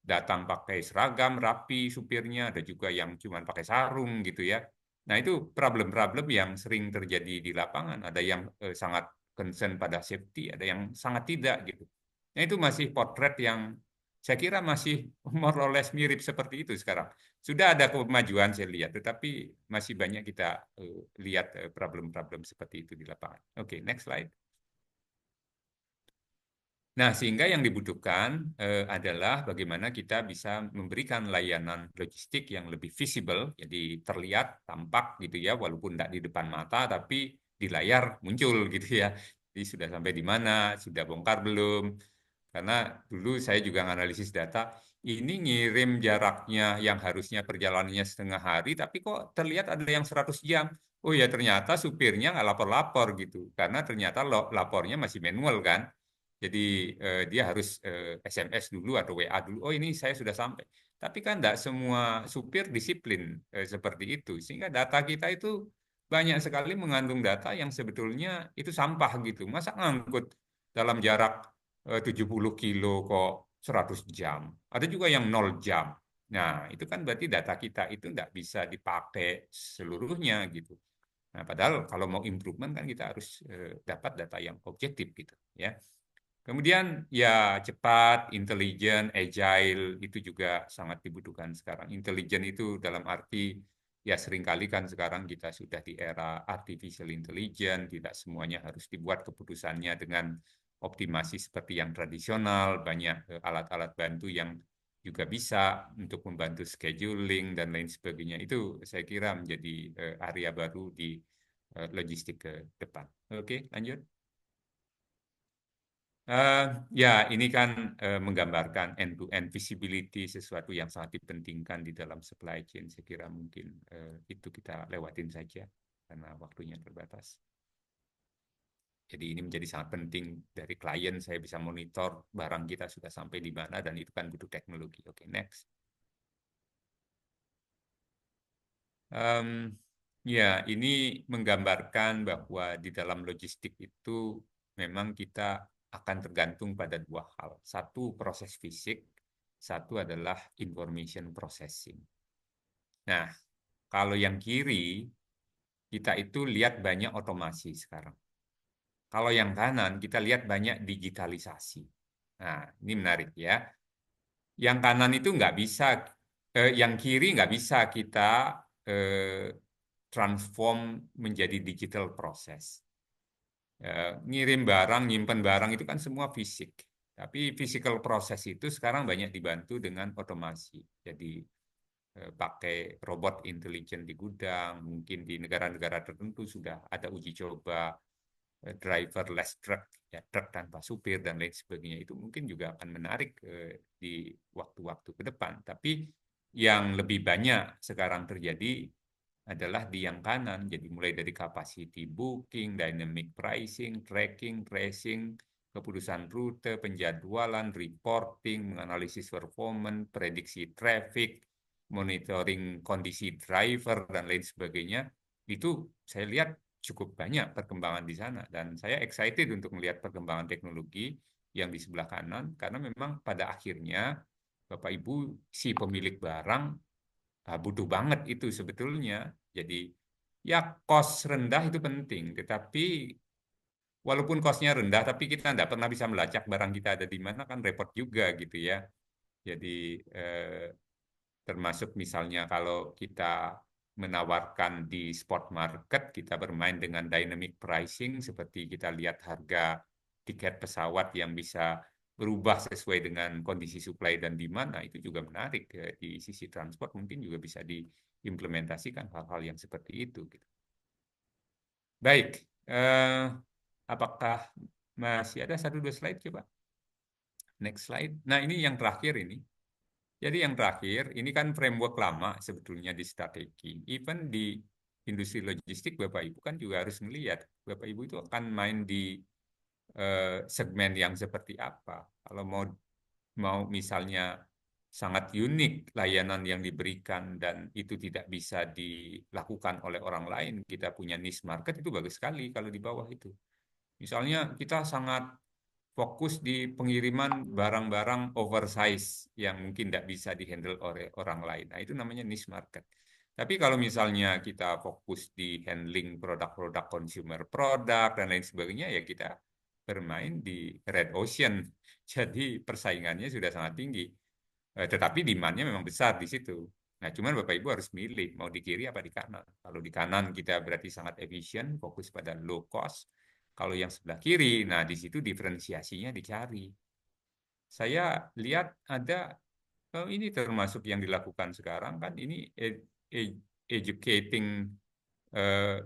datang pakai seragam rapi supirnya, ada juga yang cuma pakai sarung gitu ya. Nah itu problem-problem yang sering terjadi di lapangan. Ada yang sangat concern pada safety, ada yang sangat tidak gitu. Nah itu masih potret yang saya kira masih more or less mirip seperti itu sekarang. Sudah ada kemajuan saya lihat, tetapi masih banyak kita lihat problem-problem seperti itu di lapangan. Oke, next slide. Nah, sehingga yang dibutuhkan adalah bagaimana kita bisa memberikan layanan logistik yang lebih visible, jadi terlihat, tampak gitu ya, walaupun tidak di depan mata, tapi di layar muncul gitu ya. Jadi sudah sampai di mana, sudah bongkar belum, karena dulu saya juga menganalisis data, ini ngirim jaraknya yang harusnya perjalanannya setengah hari, tapi kok terlihat ada yang 100 jam. Oh ya ternyata supirnya nggak lapor-lapor gitu, karena ternyata lapornya masih manual kan. Jadi dia harus SMS dulu atau WA dulu, oh ini saya sudah sampai. Tapi kan tidak semua supir disiplin seperti itu, sehingga data kita itu banyak sekali mengandung data yang sebetulnya itu sampah gitu. Masa ngangkut dalam jarak 70 kilo kok 100 jam. Ada juga yang 0 jam. Nah, itu kan berarti data kita itu tidak bisa dipakai seluruhnya gitu. Nah, padahal kalau mau improvement kan kita harus dapat data yang objektif gitu ya. Kemudian ya cepat, intelijen, agile itu juga sangat dibutuhkan sekarang. Intelijen itu dalam arti ya seringkali kan sekarang kita sudah di era artificial intelligence, tidak semuanya harus dibuat keputusannya dengan optimasi seperti yang tradisional, banyak alat-alat bantu yang juga bisa untuk membantu scheduling dan lain sebagainya. Itu saya kira menjadi area baru di logistik ke depan. Oke, lanjut. Eh, ya, ini kan menggambarkan end-to-end visibility sesuatu yang sangat dipentingkan di dalam supply chain. Saya kira mungkin itu kita lewatin saja karena waktunya terbatas. Jadi ini menjadi sangat penting dari klien, saya bisa monitor barang kita sudah sampai di mana dan itu kan butuh teknologi. Oke, next. Um, ya, ini menggambarkan bahwa di dalam logistik itu memang kita akan tergantung pada dua hal. Satu, proses fisik, satu adalah information processing. Nah, kalau yang kiri, kita itu lihat banyak otomasi sekarang. Kalau yang kanan, kita lihat banyak digitalisasi. Nah, ini menarik ya. Yang kanan itu nggak bisa yang kiri nggak bisa kita eh, transform menjadi digital proses. Ngirim barang, nyimpen barang itu kan semua fisik. Tapi physical proses itu sekarang banyak dibantu dengan otomasi. Jadi pakai robot intelijen di gudang, mungkin di negara-negara tertentu sudah ada uji coba driverless truck, ya truk tanpa supir dan lain sebagainya. Itu mungkin juga akan menarik di waktu-waktu ke depan. Tapi yang lebih banyak sekarang terjadi adalah di yang kanan. Jadi mulai dari capacity booking, dynamic pricing, tracking, tracing, keputusan rute, penjadwalan, reporting, menganalisis performance, prediksi traffic, monitoring kondisi driver, dan lain sebagainya. Itu saya lihat cukup banyak perkembangan di sana. Dan saya excited untuk melihat perkembangan teknologi yang di sebelah kanan, karena memang pada akhirnya Bapak Ibu si pemilik barang butuh banget itu sebetulnya. Jadi ya cost rendah itu penting, tetapi walaupun costnya rendah, tapi kita tidak pernah bisa melacak barang kita ada di mana kan repot juga gitu ya. Jadi termasuk misalnya kalau kita menawarkan di spot market, kita bermain dengan dynamic pricing seperti kita lihat harga tiket pesawat yang bisa berubah sesuai dengan kondisi supply dan demand. Nah, itu juga menarik di sisi transport mungkin juga bisa diimplementasikan hal-hal yang seperti itu gitu. Baik, apakah masih ada satu dua slide coba? Next slide. Nah, ini yang terakhir ini. Jadi yang terakhir, ini kan framework lama sebetulnya di strategi. Even di industri logistik, Bapak Ibu kan juga harus melihat, Bapak Ibu itu akan main di segmen yang seperti apa. Kalau mau misalnya sangat unik layanan yang diberikan dan itu tidak bisa dilakukan oleh orang lain, kita punya niche market itu bagus sekali kalau di bawah itu. Misalnya kita sangat fokus di pengiriman barang-barang oversize yang mungkin tidak bisa dihandle oleh orang lain. Nah, itu namanya niche market. Tapi kalau misalnya kita fokus di handling produk-produk consumer product dan lain sebagainya, ya kita bermain di red ocean. Jadi persaingannya sudah sangat tinggi. Tetapi demand-nya memang besar di situ. Nah, cuman Bapak Ibu harus milih mau di kiri apa di kanan. Kalau di kanan kita berarti sangat efisien, fokus pada low cost. Kalau yang sebelah kiri, nah di situ diferensiasinya dicari. Saya lihat ada ini termasuk yang dilakukan sekarang kan ini educating eh,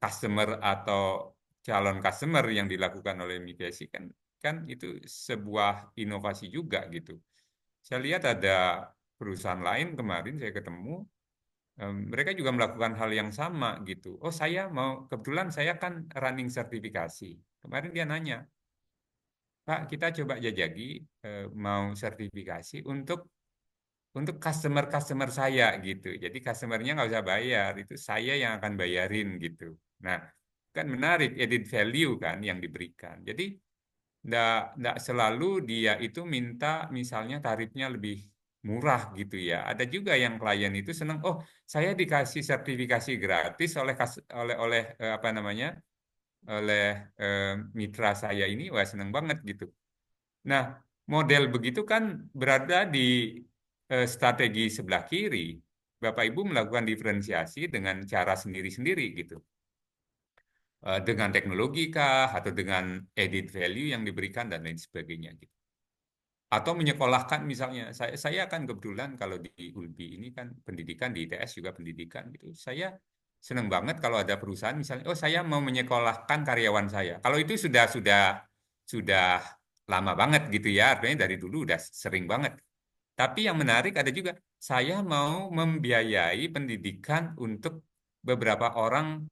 customer atau calon customer yang dilakukan oleh migrasi kan kan itu sebuah inovasi juga gitu. Saya lihat ada perusahaan lain kemarin saya ketemu mereka juga melakukan hal yang sama gitu. Oh saya mau kebetulan saya kan running sertifikasi. Kemarin dia nanya, Pak kita coba jajagi mau sertifikasi untuk customer-customer saya gitu. Jadi customernya nggak usah bayar, itu saya yang akan bayarin gitu. Nah, kan menarik added value kan yang diberikan. Jadi nggak selalu dia itu minta misalnya tarifnya lebih murah gitu ya. Ada juga yang klien itu senang, oh saya dikasih sertifikasi gratis oleh apa namanya oleh eh, mitra saya ini, wah senang banget gitu. Nah, model begitu kan berada di strategi sebelah kiri. Bapak Ibu melakukan diferensiasi dengan cara sendiri-sendiri gitu. Dengan teknologi kah, atau dengan added value yang diberikan dan lain sebagainya gitu. Atau menyekolahkan misalnya, saya kan kebetulan kalau di Ulbi ini kan pendidikan, di ITS juga pendidikan gitu. Saya senang banget kalau ada perusahaan misalnya, oh saya mau menyekolahkan karyawan saya. Kalau itu sudah lama banget gitu ya, artinya dari dulu udah sering banget. Tapi yang menarik ada juga, saya mau membiayai pendidikan untuk beberapa orang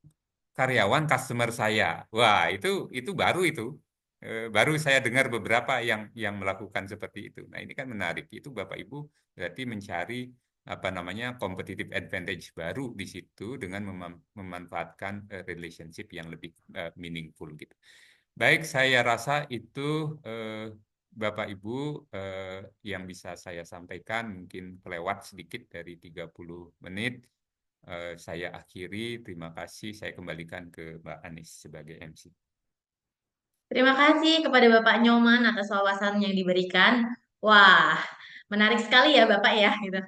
karyawan customer saya. Wah, itu baru itu. Baru saya dengar beberapa yang melakukan seperti itu. Nah, ini kan menarik. Itu Bapak Ibu berarti mencari apa namanya competitive advantage baru di situ dengan memanfaatkan relationship yang lebih meaningful gitu. Baik, saya rasa itu Bapak Ibu yang bisa saya sampaikan mungkin kelewat sedikit dari 30 menit. Saya akhiri, terima kasih. Saya kembalikan ke Mbak Anis sebagai MC. Terima kasih kepada Bapak Nyoman atas wawasan yang diberikan. Wah, menarik sekali ya Bapak ya gitu.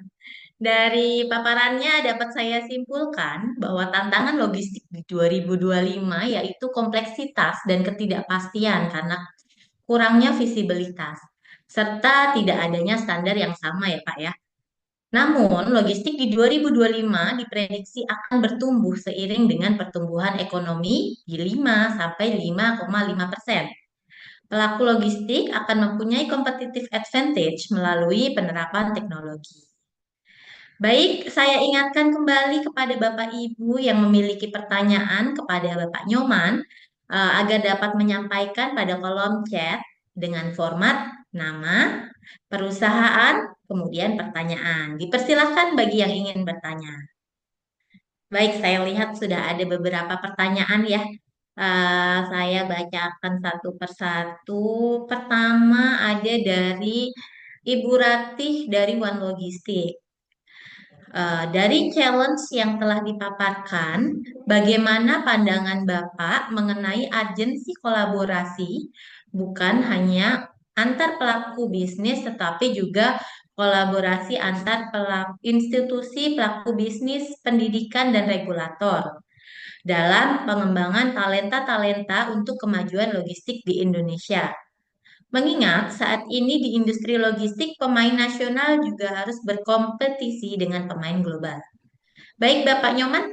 Dari paparannya dapat saya simpulkan bahwa tantangan logistik di 2025 yaitu kompleksitas dan ketidakpastian karena kurangnya visibilitas, serta tidak adanya standar yang sama ya Pak ya. Namun, logistik di 2025 diprediksi akan bertumbuh seiring dengan pertumbuhan ekonomi di 5 sampai 5,5%. Pelaku logistik akan mempunyai competitive advantage melalui penerapan teknologi. Baik, saya ingatkan kembali kepada Bapak Ibu yang memiliki pertanyaan kepada Bapak Nyoman agar dapat menyampaikan pada kolom chat dengan format nama, perusahaan, kemudian pertanyaan. Dipersilahkan bagi yang ingin bertanya. Baik, saya lihat sudah ada beberapa pertanyaan ya. Saya bacakan satu persatu. Pertama ada dari Ibu Ratih dari One Logistik. Dari challenge yang telah dipaparkan, bagaimana pandangan Bapak mengenai agensi kolaborasi, bukan hanya antar pelaku bisnis, tetapi juga kolaborasi antar institusi pelaku bisnis, pendidikan, dan regulator dalam pengembangan talenta-talenta untuk kemajuan logistik di Indonesia. Mengingat saat ini di industri logistik, pemain nasional juga harus berkompetisi dengan pemain global. Baik, Bapak Nyoman,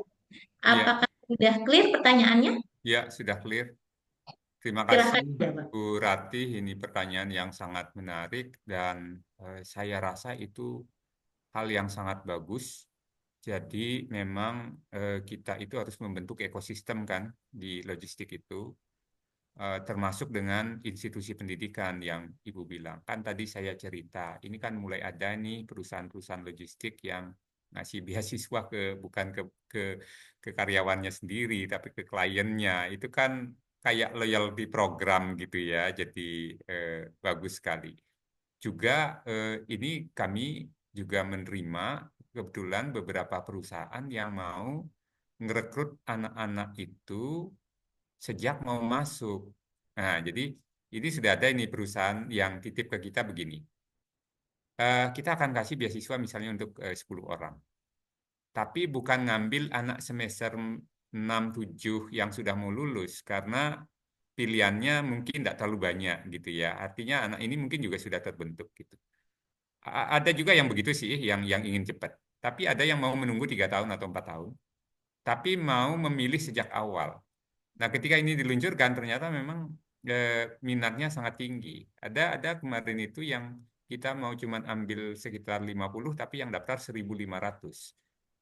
Ya, apakah sudah clear pertanyaannya? ya sudah clear. Terima kasih Silahkan dijawab. Bu Ratih, ini pertanyaan yang sangat menarik dan saya rasa itu hal yang sangat bagus. Jadi memang kita itu harus membentuk ekosistem kan di logistik itu, termasuk dengan institusi pendidikan yang Ibu bilang. Kan tadi saya cerita, ini kan mulai ada nih perusahaan-perusahaan logistik yang ngasih beasiswa bukan ke ke karyawannya sendiri, tapi ke kliennya. Itu kan kayak loyalty program gitu ya. Jadi eh, bagus sekali. Juga ini kami juga menerima kebetulan beberapa perusahaan yang mau ngerekrut anak-anak itu sejak mau masuk. Nah, jadi ini sudah ada ini perusahaan yang titip ke kita begini. Kita akan kasih beasiswa misalnya untuk 10 orang. Tapi bukan ngambil anak semester 6 7 yang sudah mau lulus karena pilihannya mungkin tidak terlalu banyak gitu ya. Artinya anak ini mungkin juga sudah terbentuk gitu. Ada juga yang begitu sih, yang ingin cepat. Tapi ada yang mau menunggu 3 tahun atau 4 tahun, tapi mau memilih sejak awal. Nah, ketika ini diluncurkan, ternyata memang minatnya sangat tinggi. Ada kemarin itu yang kita mau cuma ambil sekitar 50, tapi yang daftar 1.500.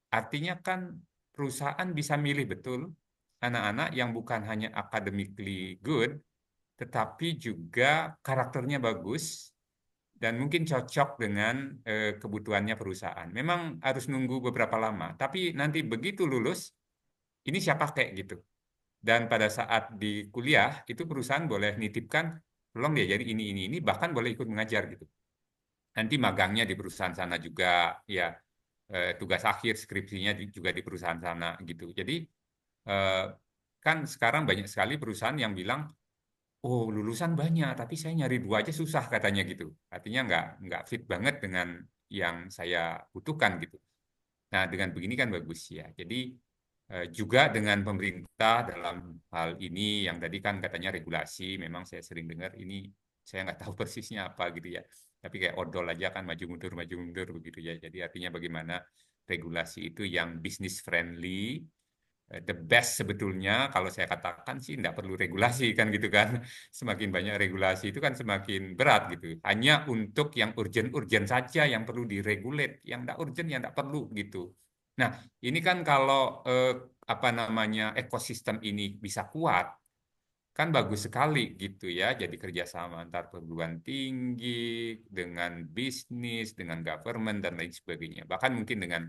Artinya kan perusahaan bisa milih betul anak-anak yang bukan hanya academically good, tetapi juga karakternya bagus, dan mungkin cocok dengan kebutuhannya perusahaan. Memang harus nunggu beberapa lama, tapi nanti begitu lulus, ini siapa kayak gitu. Dan pada saat di kuliah, itu perusahaan boleh nitipkan, tolong dia jadi ini, bahkan boleh ikut mengajar gitu. Nanti magangnya di perusahaan sana juga, ya tugas akhir skripsinya juga di perusahaan sana gitu. Jadi eh, kan sekarang banyak sekali perusahaan yang bilang, oh, lulusan banyak, tapi saya nyari dua aja susah katanya gitu. Artinya nggak fit banget dengan yang saya butuhkan gitu. Nah, dengan begini kan bagus ya. Jadi juga dengan pemerintah dalam hal ini yang tadi kan katanya regulasi, memang saya sering dengar ini, saya nggak tahu persisnya apa gitu ya. Tapi kayak odol aja kan maju mundur begitu ya. Jadi artinya bagaimana regulasi itu yang business friendly, the best sebetulnya kalau saya katakan sih tidak perlu regulasi kan gitu kan. Semakin banyak regulasi itu kan semakin berat gitu. Hanya untuk yang urgent-urgent saja yang perlu diregulate, yang tidak urgent yang tidak perlu gitu. Nah, ini kan kalau apa namanya ekosistem ini bisa kuat, kan bagus sekali gitu ya. Jadi kerjasama antar perguruan tinggi dengan bisnis, dengan government dan lain sebagainya. Bahkan mungkin dengan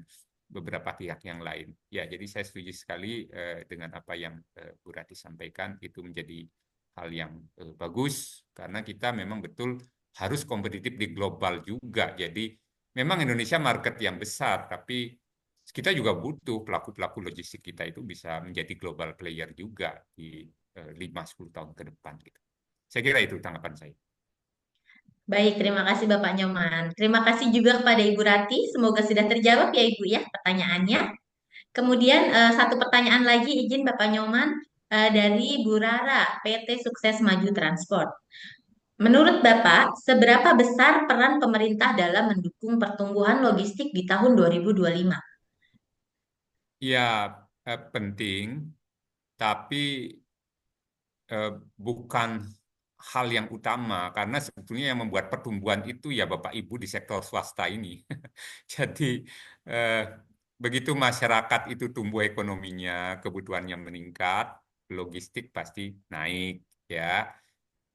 beberapa pihak yang lain. Ya, jadi saya setuju sekali dengan apa yang Bu Rati sampaikan. Itu menjadi hal yang bagus karena kita memang betul harus kompetitif di global juga. Jadi memang Indonesia market yang besar, tapi kita juga butuh pelaku-pelaku logistik kita itu bisa menjadi global player juga di 5-10 tahun ke depan gitu. Saya kira itu tanggapan saya. Baik, terima kasih Bapak Nyoman. Terima kasih juga kepada Ibu Rati. Semoga sudah terjawab ya Ibu ya pertanyaannya. Kemudian satu pertanyaan lagi izin Bapak Nyoman dari Bu Rara, PT Sukses Maju Transport. Menurut Bapak, seberapa besar peran pemerintah dalam mendukung pertumbuhan logistik di tahun 2025? Ya, penting, tapi eh, bukan hal yang utama karena sebetulnya yang membuat pertumbuhan itu ya Bapak Ibu di sektor swasta ini. Jadi eh, begitu masyarakat itu tumbuh ekonominya, kebutuhannya meningkat, logistik pasti naik ya.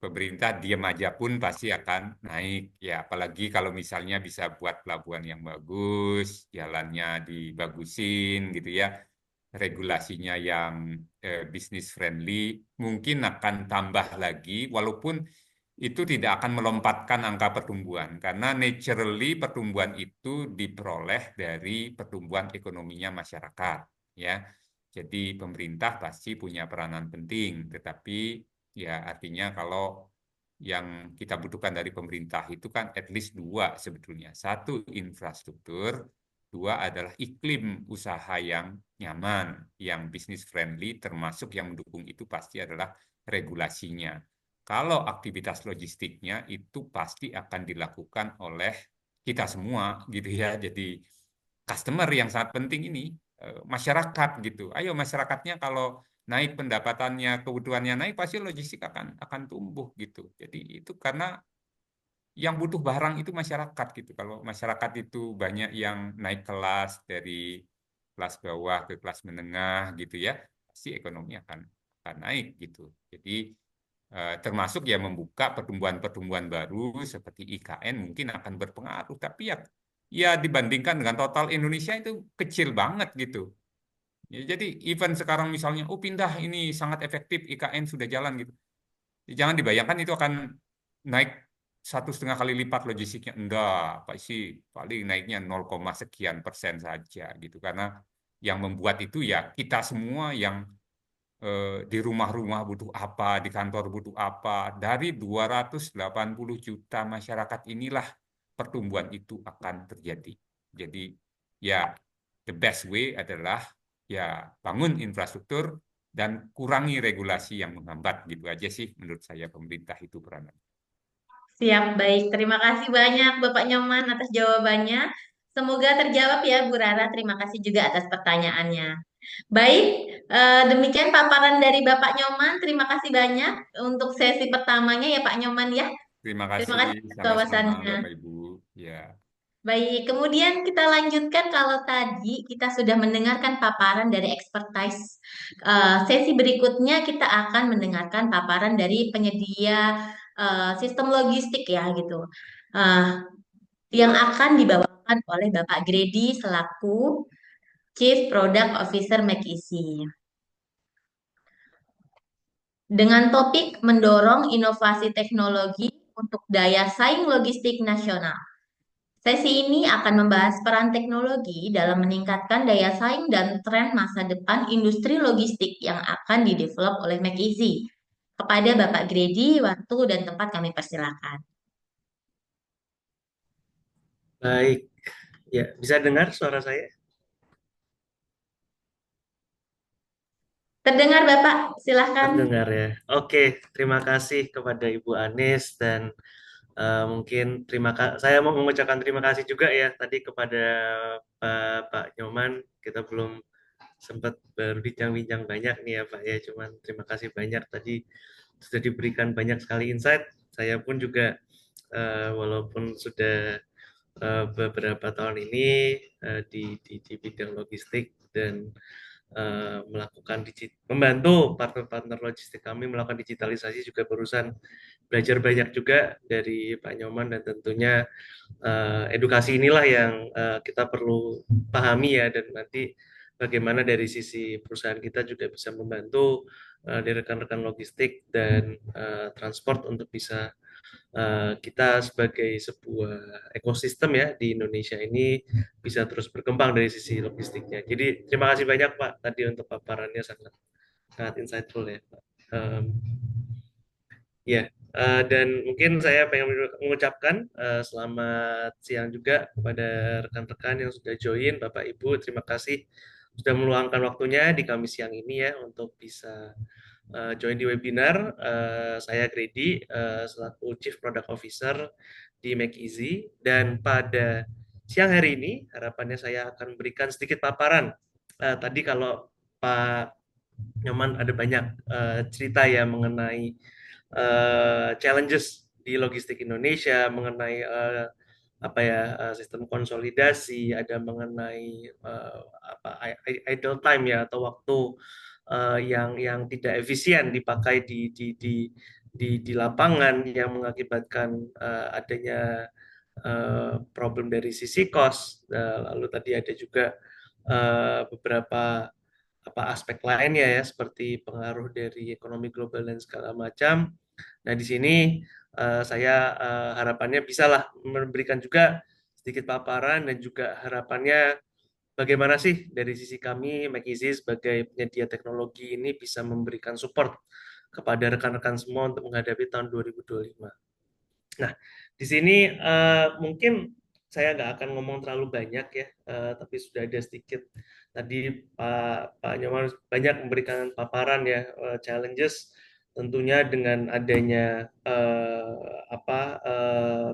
Pemerintah diam aja pun pasti akan naik ya, apalagi kalau misalnya bisa buat pelabuhan yang bagus, jalannya dibagusin gitu ya, regulasinya yang bisnis friendly, mungkin akan tambah lagi, walaupun itu tidak akan melompatkan angka pertumbuhan, karena naturally pertumbuhan itu diperoleh dari pertumbuhan ekonominya masyarakat, ya. Jadi pemerintah pasti punya peranan penting, tetapi ya artinya kalau yang kita butuhkan dari pemerintah itu kan at least dua sebetulnya. Satu, infrastruktur. Dua adalah iklim usaha yang nyaman, yang business friendly, termasuk yang mendukung itu pasti adalah regulasinya. Kalau aktivitas logistiknya itu pasti akan dilakukan oleh kita semua gitu ya. Jadi customer yang sangat penting ini masyarakat gitu. Ayo masyarakatnya kalau naik pendapatannya, kebutuhannya naik pasti logistik akan tumbuh gitu. Jadi itu karena yang butuh barang itu masyarakat gitu. Kalau masyarakat itu banyak yang naik kelas dari kelas bawah ke kelas menengah gitu ya, pasti ekonomi akan naik gitu. Jadi termasuk ya membuka pertumbuhan-pertumbuhan baru seperti IKN mungkin akan berpengaruh. Tapi ya dibandingkan dengan total Indonesia itu kecil banget gitu. Ya, jadi event sekarang misalnya, oh pindah ini sangat efektif IKN sudah jalan gitu. Jangan dibayangkan itu akan naik 1,5 kali lipat logistiknya. Enggak, apa sih paling naiknya 0, sekian persen saja gitu. Karena yang membuat itu ya kita semua yang di rumah-rumah butuh apa, di kantor butuh apa. Dari 280 juta masyarakat inilah pertumbuhan itu akan terjadi. Jadi ya the best way adalah ya bangun infrastruktur dan kurangi regulasi yang menghambat gitu aja sih menurut saya pemerintah itu peranan. Siap, baik. Terima kasih banyak Bapak Nyoman atas jawabannya. Semoga terjawab ya Bu Rara. Terima kasih juga atas pertanyaannya. Baik, demikian paparan dari Bapak Nyoman. Terima kasih banyak untuk sesi pertamanya ya Pak Nyoman ya. Terima Terima kasih kasih atas sama-sama wawasannya. Bapak Ibu. Ya, Baik, kemudian kita lanjutkan kalau tadi kita sudah mendengarkan paparan dari expertise. Sesi berikutnya kita akan mendengarkan paparan dari penyedia sistem logistik ya gitu. Eh, yang akan dibawakan oleh Bapak Grady selaku Chief Product Officer McKinsey. Dengan topik mendorong inovasi teknologi untuk daya saing logistik nasional. Sesi ini akan membahas peran teknologi dalam meningkatkan daya saing dan tren masa depan industri logistik yang akan didevelop oleh McKinsey. Kepada Bapak Grady, waktu dan tempat kami persilakan. Baik, ya bisa dengar suara saya? Terdengar Bapak, silahkan. Terdengar ya. Oke, terima kasih kepada Ibu Anis dan mungkin saya mau mengucapkan terima kasih juga ya tadi kepada Pak Nyoman. Kita belum sempat berbincang-bincang banyak nih ya Pak ya. Cuman terima kasih banyak tadi sudah diberikan banyak sekali insight. Saya pun juga walaupun sudah beberapa tahun ini di bidang logistik dan membantu partner-partner logistik kami melakukan digitalisasi juga berusaha belajar banyak juga dari Pak Nyoman dan tentunya edukasi inilah yang kita perlu pahami ya dan nanti bagaimana dari sisi perusahaan kita juga bisa membantu dari rekan-rekan logistik dan transport untuk bisa kita sebagai sebuah ekosistem ya di Indonesia ini bisa terus berkembang dari sisi logistiknya. Jadi terima kasih banyak Pak tadi untuk paparannya sangat sangat insightful ya Pak. Um, ya. Dan mungkin saya pengen mengucapkan selamat siang juga kepada rekan-rekan yang sudah join, Bapak Ibu. Terima kasih sudah meluangkan waktunya di Kamis siang ini ya untuk bisa join di webinar. Saya Grady selaku Chief Product Officer di MakeEasy, dan pada siang hari ini harapannya saya akan memberikan sedikit paparan. Tadi kalau Pak Nyoman ada banyak cerita ya mengenai challenges di logistik Indonesia, mengenai apa ya sistem konsolidasi, ada mengenai apa idle time ya atau waktu yang tidak efisien dipakai di lapangan yang mengakibatkan adanya problem dari sisi cost. Lalu tadi ada juga beberapa apa aspek lainnya ya seperti pengaruh dari ekonomi global dan segala macam. Nah, di sini saya harapannya bisalah memberikan juga sedikit paparan dan juga harapannya bagaimana sih dari sisi kami McKinsey sebagai penyedia teknologi ini bisa memberikan support kepada rekan-rekan semua untuk menghadapi tahun 2025. Nah, di sini mungkin saya nggak akan ngomong terlalu banyak ya, tapi sudah ada sedikit tadi Pak Nyoman banyak memberikan paparan ya challenges tentunya dengan adanya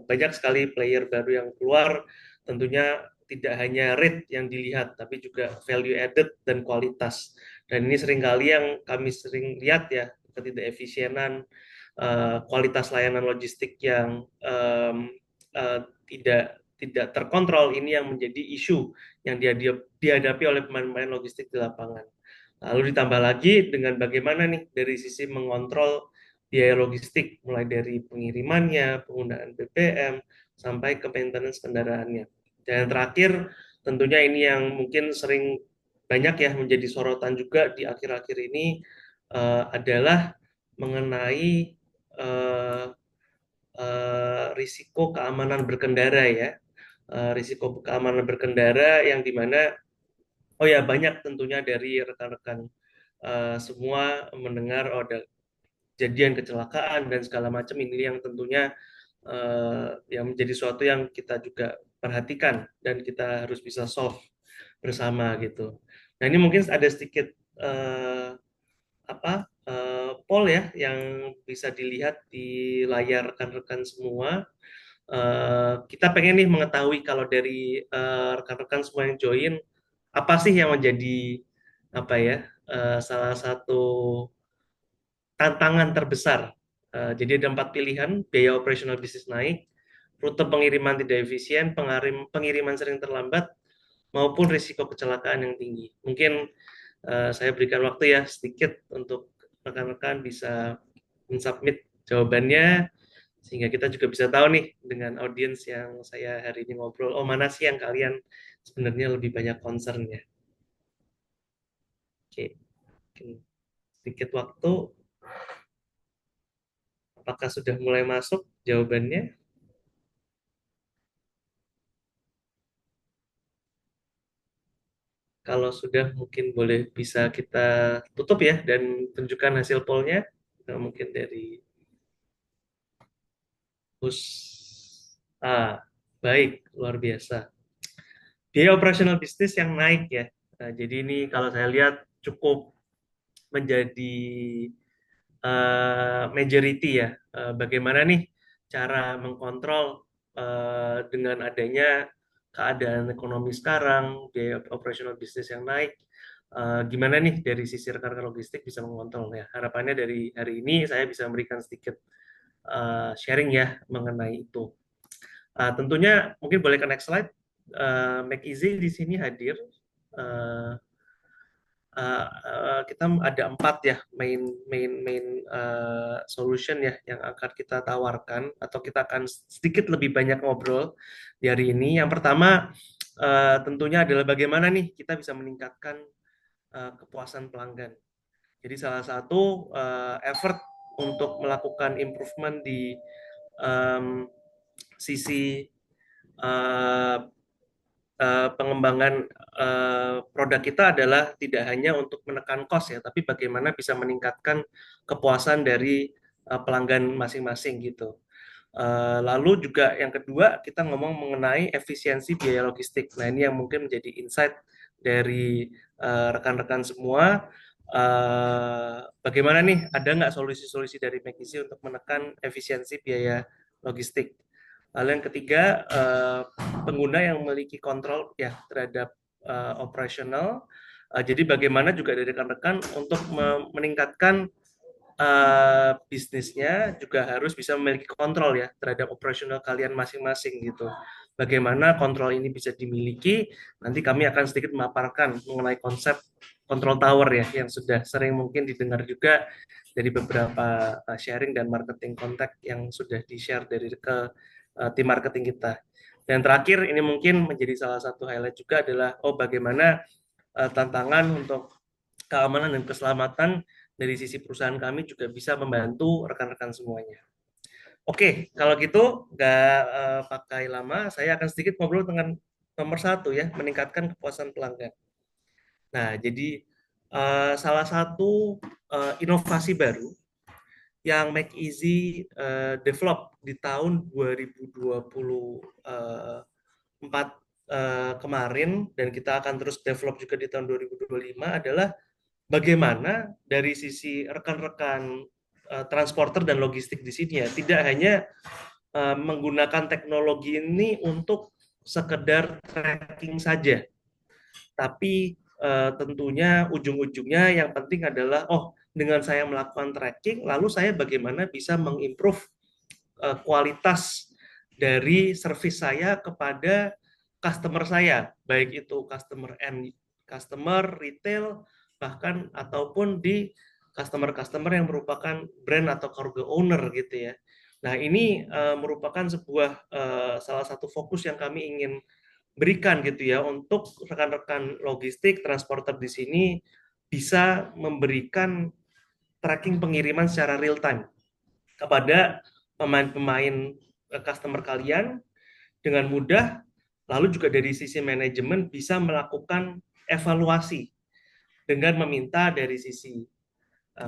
banyak sekali player baru yang keluar, tentunya tidak hanya rate yang dilihat tapi juga value added dan kualitas. Dan ini seringkali yang kami sering lihat ya ketidakefisienan kualitas layanan logistik yang tidak terkontrol ini yang menjadi isu yang dihadapi oleh pemain-pemain logistik di lapangan. Lalu ditambah lagi dengan bagaimana nih dari sisi mengontrol biaya logistik mulai dari pengirimannya, penggunaan BBM sampai ke maintenance kendaraannya. Dan yang terakhir tentunya ini yang mungkin sering banyak ya menjadi sorotan juga di akhir-akhir ini adalah mengenai uh, risiko keamanan berkendara ya, risiko keamanan berkendara yang dimana oh ya banyak tentunya dari rekan-rekan semua mendengar oh, ada kejadian kecelakaan dan segala macam ini yang tentunya yang menjadi suatu yang kita juga perhatikan dan kita harus bisa solve bersama gitu. Nah ini mungkin ada sedikit poll ya yang bisa dilihat di layar rekan-rekan semua. Kita pengen nih mengetahui kalau dari rekan-rekan semua yang join apa sih yang menjadi apa ya salah satu tantangan terbesar. Jadi ada 4 pilihan: biaya operasional bisnis naik, rute pengiriman tidak efisien, pengiriman sering terlambat, maupun risiko kecelakaan yang tinggi. Mungkin saya berikan waktu ya sedikit untuk rekan-rekan bisa mensubmit jawabannya sehingga kita juga bisa tahu nih dengan audiens yang saya hari ini ngobrol, oh mana sih yang kalian sebenarnya lebih banyak concern-nya. Oke, sedikit waktu. Apakah sudah mulai masuk jawabannya? Kalau sudah mungkin boleh bisa kita tutup ya dan tunjukkan hasil pollnya. Mungkin dari baik, luar biasa. Biaya operasional bisnis yang naik ya. Jadi ini kalau saya lihat cukup menjadi majority ya. Bagaimana nih cara mengkontrol dengan adanya keadaan ekonomi sekarang, biaya operasional bisnis yang naik. Gimana nih dari sisi rekan-rekan logistik bisa mengontrol ya. Harapannya dari hari ini saya bisa memberikan sedikit sharing ya mengenai itu. Tentunya mungkin boleh ke next slide. MakeEasy di sini hadir. Kita ada 4 ya main solution ya yang akan kita tawarkan atau kita akan sedikit lebih banyak ngobrol di hari ini. Yang pertama tentunya adalah bagaimana nih kita bisa meningkatkan kepuasan pelanggan. Jadi salah satu effort untuk melakukan improvement di sisi pengembangan produk kita adalah tidak hanya untuk menekan cost ya, tapi bagaimana bisa meningkatkan kepuasan dari pelanggan masing-masing gitu. Lalu juga yang kedua, kita ngomong mengenai efisiensi biaya logistik. Nah, ini yang mungkin menjadi insight dari rekan-rekan semua. Bagaimana nih, ada nggak solusi-solusi dari McKinsey untuk menekan efisiensi biaya logistik? Lalu yang ketiga, pengguna yang memiliki kontrol ya terhadap operasional. Jadi bagaimana juga dari rekan-rekan untuk meningkatkan bisnisnya juga harus bisa memiliki kontrol ya terhadap operasional kalian masing-masing gitu. Bagaimana kontrol ini bisa dimiliki, nanti kami akan sedikit memaparkan mengenai konsep control tower ya, yang sudah sering mungkin didengar juga dari beberapa sharing dan marketing kontak yang sudah di-share dari ke tim marketing kita. Dan terakhir, ini mungkin menjadi salah satu highlight juga adalah, bagaimana tantangan untuk keamanan dan keselamatan dari sisi perusahaan kami juga bisa membantu rekan-rekan semuanya. Oke, kalau gitu nggak pakai lama, saya akan sedikit ngobrol dengan nomor satu ya, meningkatkan kepuasan pelanggan. Nah, jadi salah satu inovasi baru yang Make Easy develop di tahun 2024 kemarin, dan kita akan terus develop juga di tahun 2025 adalah bagaimana dari sisi rekan-rekan transporter dan logistik di sini ya, tidak hanya menggunakan teknologi ini untuk sekedar tracking saja, tapi tentunya ujung-ujungnya yang penting adalah, dengan saya melakukan tracking, lalu saya bagaimana bisa mengimprove kualitas dari service saya kepada customer saya, baik itu customer retail, bahkan ataupun di customer yang merupakan brand atau cargo owner gitu ya. Nah, ini merupakan sebuah salah satu fokus yang kami ingin berikan gitu ya, untuk rekan-rekan logistik transporter di sini bisa memberikan tracking pengiriman secara real time kepada pemain-pemain customer kalian dengan mudah. Lalu juga dari sisi manajemen bisa melakukan evaluasi dengan meminta dari sisi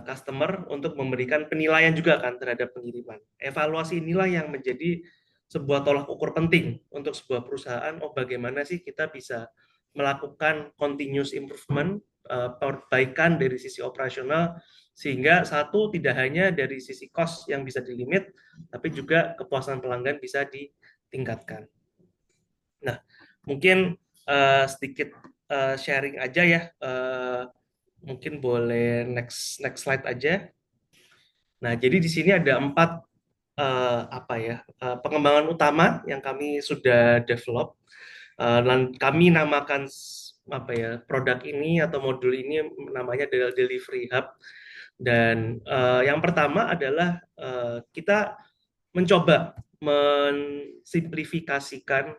customer untuk memberikan penilaian juga kan terhadap pengiriman. Evaluasi inilah yang menjadi sebuah tolak ukur penting untuk sebuah perusahaan. Bagaimana sih kita bisa melakukan continuous improvement, perbaikan dari sisi operasional, sehingga satu, tidak hanya dari sisi cost yang bisa dilimit, tapi juga kepuasan pelanggan bisa ditingkatkan. Nah, mungkin sedikit sharing aja ya. Mungkin boleh next slide aja. Nah, jadi di sini ada 4 pengembangan utama yang kami sudah develop, dan kami namakan produk ini atau modul ini namanya adalah Delivery Hub. Dan yang pertama adalah kita mencoba mensimplifikasikan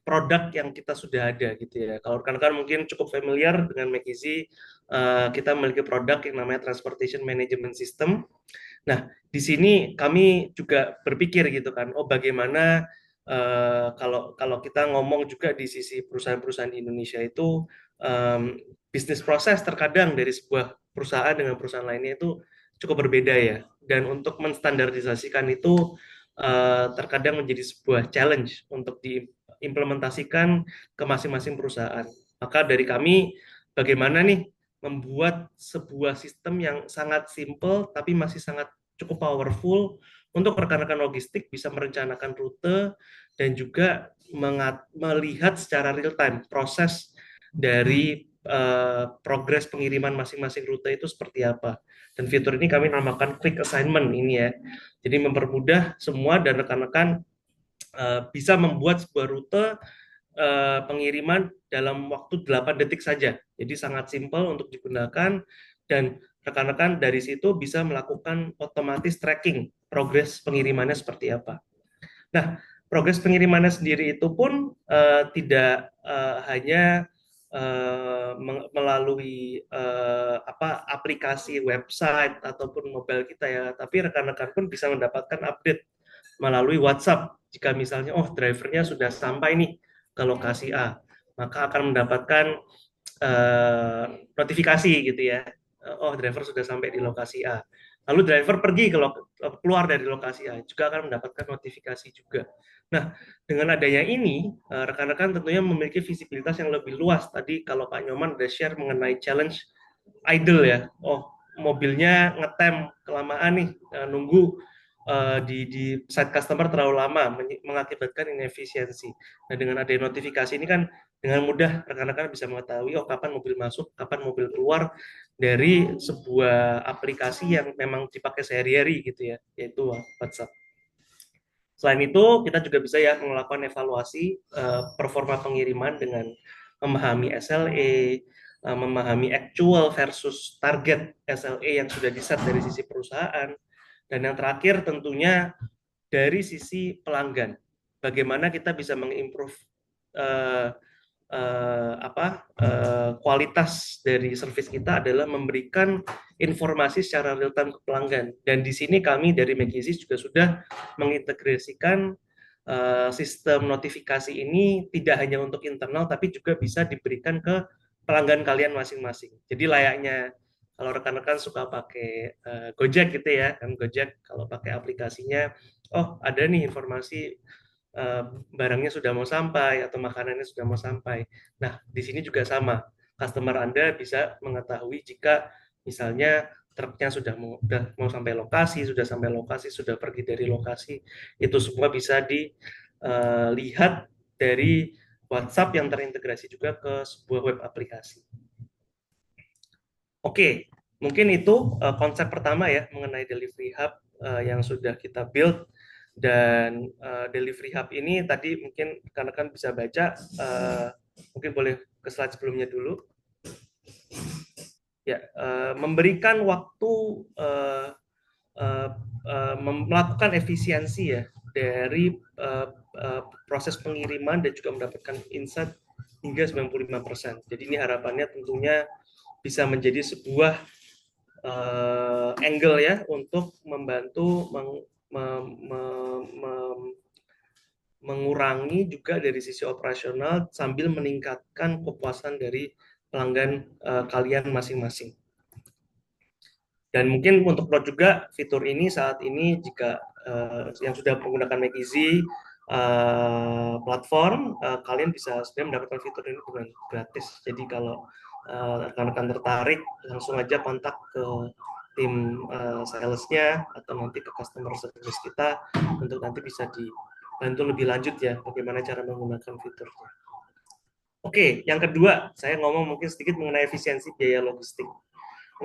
produk yang kita sudah ada gitu ya. Kalau rekan-rekan mungkin cukup familiar dengan McKinsey, kita memiliki produk yang namanya Transportation Management System. Nah, di sini kami juga berpikir gitu kan, bagaimana kalau kita ngomong juga di sisi perusahaan-perusahaan di Indonesia itu, bisnis proses terkadang dari sebuah perusahaan dengan perusahaan lainnya itu cukup berbeda ya. Dan untuk menstandardisasikan itu terkadang menjadi sebuah challenge untuk diimplementasikan ke masing-masing perusahaan. Maka dari kami, bagaimana nih membuat sebuah sistem yang sangat simple tapi masih sangat cukup powerful untuk rekan-rekan logistik bisa merencanakan rute dan juga melihat secara real time proses dari progres pengiriman masing-masing rute itu seperti apa. Dan fitur ini kami namakan quick assignment ini ya. Jadi mempermudah semua dan rekan-rekan bisa membuat sebuah rute pengiriman dalam waktu 8 detik saja. Jadi sangat simpel untuk digunakan, dan rekan-rekan dari situ bisa melakukan otomatis tracking progres pengirimannya seperti apa. Nah, progres pengirimannya sendiri itu pun tidak hanya melalui aplikasi website ataupun mobile kita ya, tapi rekan-rekan pun bisa mendapatkan update melalui WhatsApp. Jika misalnya drivernya sudah sampai nih ke lokasi A, maka akan mendapatkan notifikasi gitu ya, driver sudah sampai di lokasi A. Lalu driver pergi keluar dari lokasi A, juga akan mendapatkan notifikasi juga. Nah, dengan adanya ini, rekan-rekan tentunya memiliki visibilitas yang lebih luas. Tadi kalau Pak Nyoman ada share mengenai challenge idle ya. Oh, mobilnya ngetem kelamaan nih, nunggu di site customer terlalu lama, mengakibatkan inefisiensi. Nah, dengan adanya notifikasi ini kan dengan mudah rekan-rekan bisa mengetahui oh kapan mobil masuk, kapan mobil keluar dari sebuah aplikasi yang memang dipakai sehari-hari gitu ya, yaitu WhatsApp. Selain itu, kita juga bisa ya melakukan evaluasi performa pengiriman dengan memahami SLA, memahami actual versus target SLA yang sudah diset dari sisi perusahaan, dan yang terakhir tentunya dari sisi pelanggan. Bagaimana kita bisa mengimprove uh, kualitas dari service kita adalah memberikan informasi secara real time ke pelanggan. Dan di sini kami dari Megizis juga sudah mengintegrasikan sistem notifikasi ini tidak hanya untuk internal tapi juga bisa diberikan ke pelanggan kalian masing-masing. Jadi layaknya kalau rekan-rekan suka pakai Gojek gitu ya, kan Gojek kalau pakai aplikasinya, oh ada nih informasi barangnya sudah mau sampai atau makanannya sudah mau sampai. Nah, di sini juga sama. Customer Anda bisa mengetahui jika misalnya truknya sudah mau sampai lokasi, sudah pergi dari lokasi. Itu semua bisa dilihat dari WhatsApp yang terintegrasi juga ke sebuah web aplikasi. Oke, mungkin itu konsep pertama ya mengenai Delivery Hub yang sudah kita build. Dan Delivery Hub ini tadi mungkin rekan-rekan bisa baca, mungkin boleh ke slide sebelumnya dulu. Ya, memberikan waktu melakukan efisiensi ya dari proses pengiriman dan juga mendapatkan insight hingga 95%. Jadi ini harapannya tentunya bisa menjadi sebuah angle ya untuk membantu mengurangi juga dari sisi operasional sambil meningkatkan kepuasan dari pelanggan kalian masing-masing. Dan mungkin untuk Pro juga fitur ini saat ini jika yang sudah menggunakan Megizi platform, kalian bisa sebenarnya mendapatkan fitur ini dengan gratis. Jadi kalau rekan-rekan tertarik, langsung aja kontak ke tim salesnya atau nanti ke customer service kita untuk nanti bisa dibantu lebih lanjut ya bagaimana cara menggunakan fiturnya. Oke, yang kedua, saya ngomong mungkin sedikit mengenai efisiensi biaya logistik.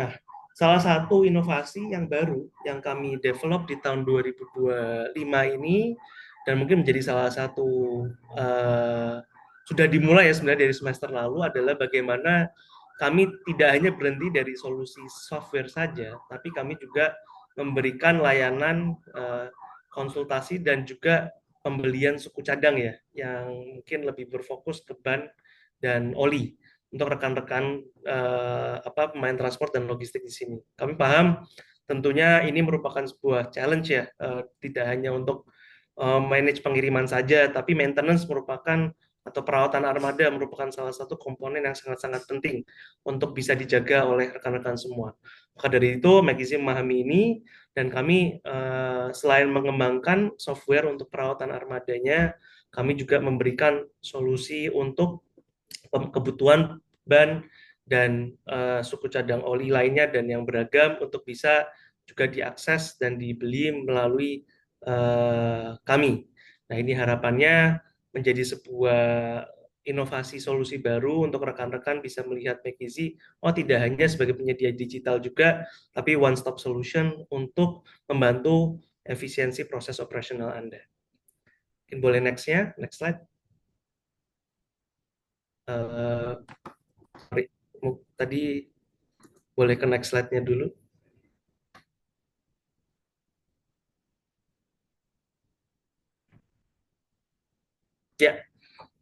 Nah, salah satu inovasi yang baru yang kami develop di tahun 2025 ini dan mungkin menjadi salah satu sudah dimulai ya sebenarnya dari semester lalu adalah bagaimana kami tidak hanya berhenti dari solusi software saja, tapi kami juga memberikan layanan konsultasi dan juga pembelian suku cadang ya, yang mungkin lebih berfokus ke ban dan oli untuk rekan-rekan pemain transport dan logistik di sini. Kami paham tentunya ini merupakan sebuah challenge ya, tidak hanya untuk manage pengiriman saja, tapi maintenance merupakan atau perawatan armada merupakan salah satu komponen yang sangat-sangat penting untuk bisa dijaga oleh rekan-rekan semua. Maka dari itu, Megizim memahami ini dan kami selain mengembangkan software untuk perawatan armadanya, kami juga memberikan solusi untuk kebutuhan ban dan suku cadang oli lainnya dan yang beragam untuk bisa juga diakses dan dibeli melalui kami. Nah, ini harapannya menjadi sebuah inovasi solusi baru untuk rekan-rekan bisa melihat Mekizi, oh tidak hanya sebagai penyedia digital juga, tapi one stop solution untuk membantu efisiensi proses operasional Anda. Mungkin boleh next-nya, next slide. Tadi boleh ke next slide-nya dulu. Ya,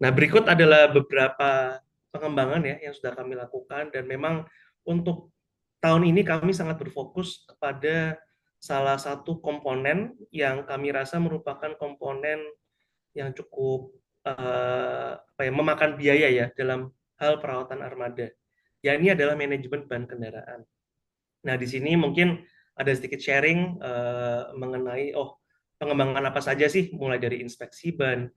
nah berikut adalah beberapa pengembangan ya yang sudah kami lakukan dan memang untuk tahun ini kami sangat berfokus kepada salah satu komponen yang kami rasa merupakan komponen yang cukup memakan biaya ya dalam hal perawatan armada. Ya ini adalah manajemen ban kendaraan. Nah di sini mungkin ada sedikit sharing mengenai pengembangan apa saja sih, mulai dari inspeksi ban,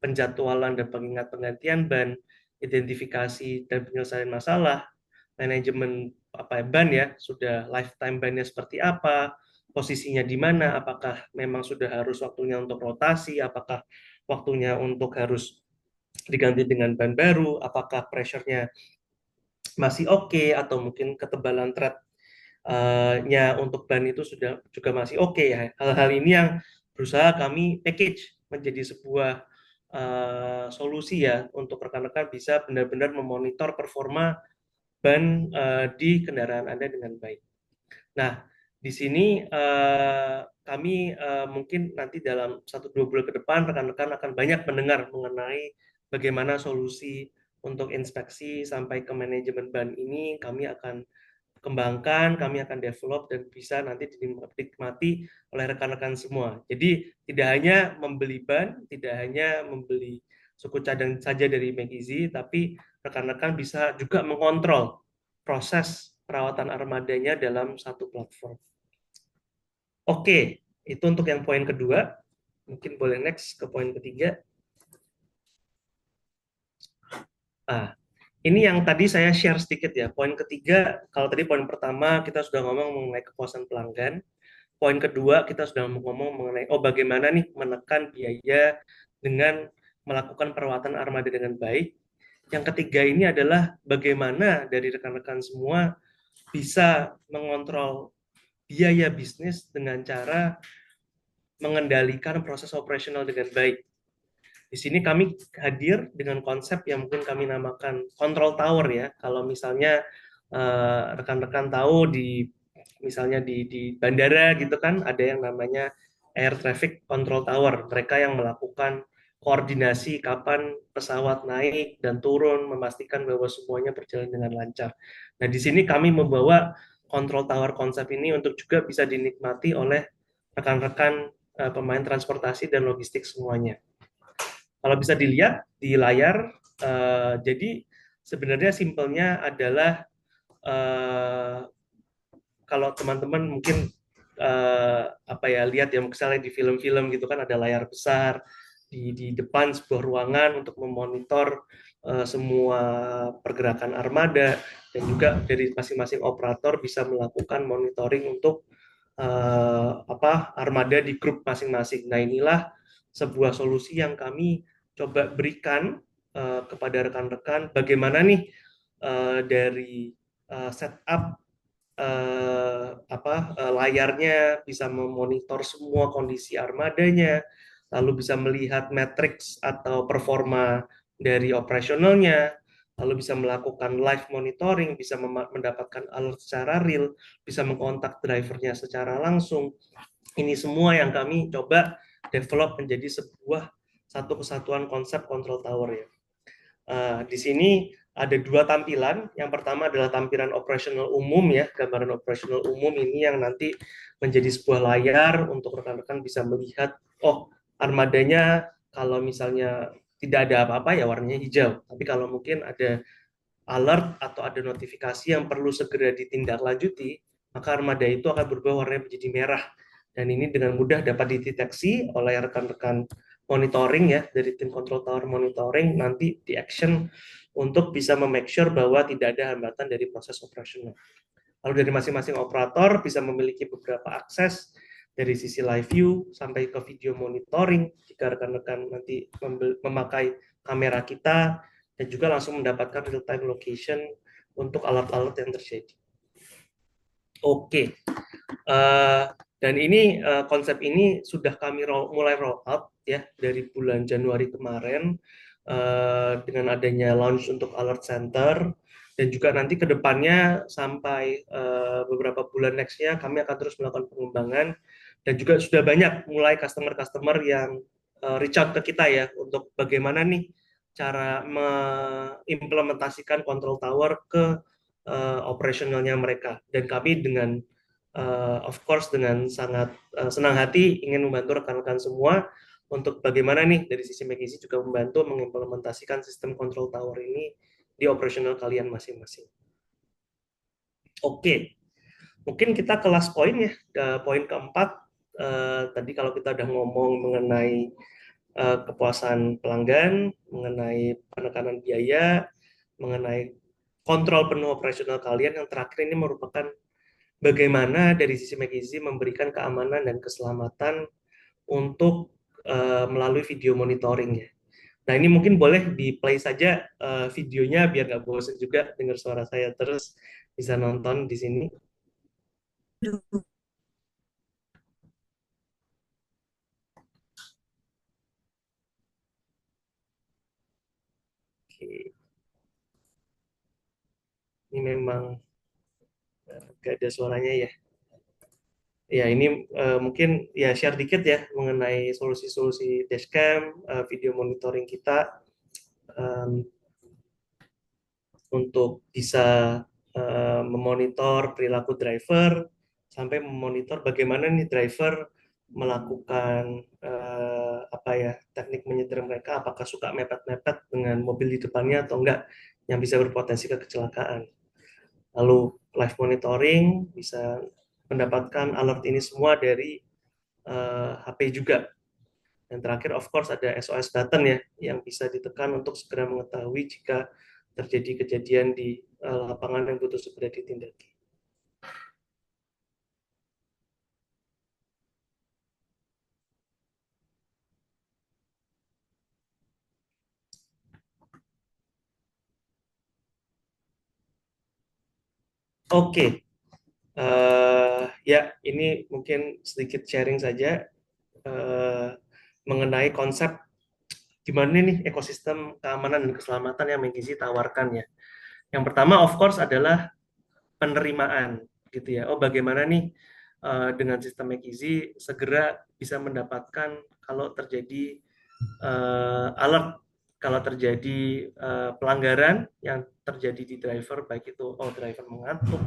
penjadwalan dan pengingat penggantian ban, identifikasi dan penyelesaian masalah, manajemen ban ya, sudah lifetime bannya seperti apa, posisinya di mana, apakah memang sudah harus waktunya untuk rotasi, apakah waktunya untuk harus diganti dengan ban baru, apakah pressure-nya masih oke, atau mungkin ketebalan thread-nya untuk ban itu sudah juga masih oke ya. Hal-hal ini yang berusaha kami package menjadi sebuah solusi ya untuk rekan-rekan bisa benar-benar memonitor performa ban di kendaraan Anda dengan baik. Nah, di sini kami mungkin nanti dalam 1-2 bulan ke depan rekan-rekan akan banyak mendengar mengenai bagaimana solusi untuk inspeksi sampai ke manajemen ban ini kami akan kembangkan, kami akan develop dan bisa nanti dinikmati oleh rekan-rekan semua. Jadi tidak hanya membeli ban, tidak hanya membeli suku cadang saja dari McEasy, tapi rekan-rekan bisa juga mengontrol proses perawatan armadanya dalam satu platform. Oke, itu untuk yang poin kedua. Mungkin boleh next ke poin ketiga. Ah, ini yang tadi saya share sedikit ya. Poin ketiga, kalau tadi poin pertama kita sudah ngomong mengenai kepuasan pelanggan. Poin kedua kita sudah ngomong mengenai bagaimana nih menekan biaya dengan melakukan perawatan armada dengan baik. Yang ketiga ini adalah bagaimana dari rekan-rekan semua bisa mengontrol biaya bisnis dengan cara mengendalikan proses operasional dengan baik. Di sini kami hadir dengan konsep yang mungkin kami namakan control tower ya. Kalau misalnya rekan-rekan tahu misalnya di bandara gitu kan ada yang namanya air traffic control tower. Mereka yang melakukan koordinasi kapan pesawat naik dan turun, memastikan bahwa semuanya berjalan dengan lancar. Nah, di sini kami membawa control tower konsep ini untuk juga bisa dinikmati oleh rekan-rekan pemain transportasi dan logistik semuanya. Kalau bisa dilihat di layar, jadi sebenarnya simpelnya adalah kalau teman-teman mungkin lihat ya misalnya di film-film gitu kan ada layar besar di depan sebuah ruangan untuk memonitor semua pergerakan armada dan juga dari masing-masing operator bisa melakukan monitoring untuk armada di grup masing-masing. Nah, inilah sebuah solusi yang kami coba berikan kepada rekan-rekan bagaimana nih dari setup layarnya bisa memonitor semua kondisi armadanya, lalu bisa melihat matriks atau performa dari operasionalnya, lalu bisa melakukan live monitoring, bisa mendapatkan alert secara real, bisa mengontak drivernya secara langsung. Ini semua yang kami coba develop menjadi sebuah satu kesatuan konsep control tower ya. Di sini ada dua tampilan. Yang pertama adalah tampilan operasional umum ya, gambaran operasional umum ini yang nanti menjadi sebuah layar untuk rekan-rekan bisa melihat, armadanya kalau misalnya tidak ada apa-apa ya warnanya hijau. Tapi kalau mungkin ada alert atau ada notifikasi yang perlu segera ditindaklanjuti, maka armada itu akan berubah warnanya menjadi merah. Dan ini dengan mudah dapat dideteksi oleh rekan-rekan monitoring ya, dari tim control tower monitoring, nanti di action untuk bisa memake sure bahwa tidak ada hambatan dari proses operasional. Lalu dari masing-masing operator bisa memiliki beberapa akses dari sisi live view sampai ke video monitoring jika rekan-rekan nanti memakai kamera kita dan juga langsung mendapatkan real time location untuk alert-alert yang terjadi. Oke. Dan ini konsep ini sudah kami mulai roll out ya dari bulan Januari kemarin dengan adanya launch untuk alert center dan juga nanti ke depannya sampai beberapa bulan nextnya kami akan terus melakukan pengembangan dan juga sudah banyak mulai customer-customer yang reach out ke kita ya untuk bagaimana nih cara mengimplementasikan control tower ke operasionalnya mereka dan kami dengan of course dengan sangat senang hati ingin membantu rekan-rekan semua untuk bagaimana nih dari sisi McKinsey juga membantu mengimplementasikan sistem control tower ini di operasional kalian masing-masing. Oke, Mungkin kita ke last point ya, ke poin keempat. Tadi kalau kita udah ngomong mengenai kepuasan pelanggan, mengenai penekanan biaya, mengenai kontrol penuh operasional kalian, yang terakhir ini merupakan bagaimana dari sisi McKinsey memberikan keamanan dan keselamatan untuk melalui video monitoring ya. Nah, ini mungkin boleh di-play saja videonya biar nggak bosan juga dengar suara saya terus, bisa nonton di sini. Oke. Ini memang nggak ada suaranya ya. Ya, ini mungkin ya share dikit ya mengenai solusi-solusi dashcam, video monitoring kita um, untuk bisa memonitor perilaku driver sampai memonitor bagaimana nih driver melakukan apa ya teknik menyetir mereka, apakah suka mepet-mepet dengan mobil di depannya atau enggak yang bisa berpotensi ke kecelakaan. Lalu live monitoring bisa mendapatkan alert ini semua dari HP juga. Dan terakhir, of course, ada SOS button ya, yang bisa ditekan untuk segera mengetahui jika terjadi kejadian di lapangan yang butuh segera ditindaki. Oke, ya ini mungkin sedikit sharing saja mengenai konsep gimana nih ekosistem keamanan dan keselamatan yang McKinsey tawarkan ya. Yang pertama, of course, adalah penerimaan gitu ya. Oh, bagaimana nih dengan sistem McKinsey segera bisa mendapatkan kalau terjadi alert, kalau terjadi pelanggaran yang terjadi di driver, baik itu driver mengantuk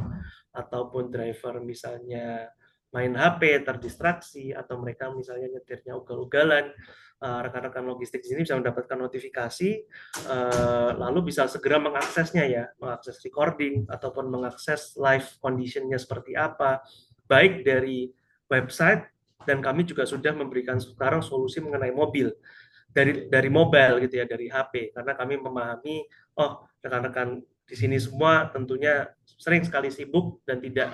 ataupun driver misalnya main HP terdistraksi atau mereka misalnya nyetirnya ugal-ugalan. Rekan-rekan logistik di sini bisa mendapatkan notifikasi, lalu bisa segera mengaksesnya ya, mengakses recording ataupun mengakses live conditionnya seperti apa, baik dari website, dan kami juga sudah memberikan sekarang solusi mengenai mobil dari mobile gitu ya, dari HP, karena kami memahami rekan-rekan di sini semua tentunya sering sekali sibuk dan tidak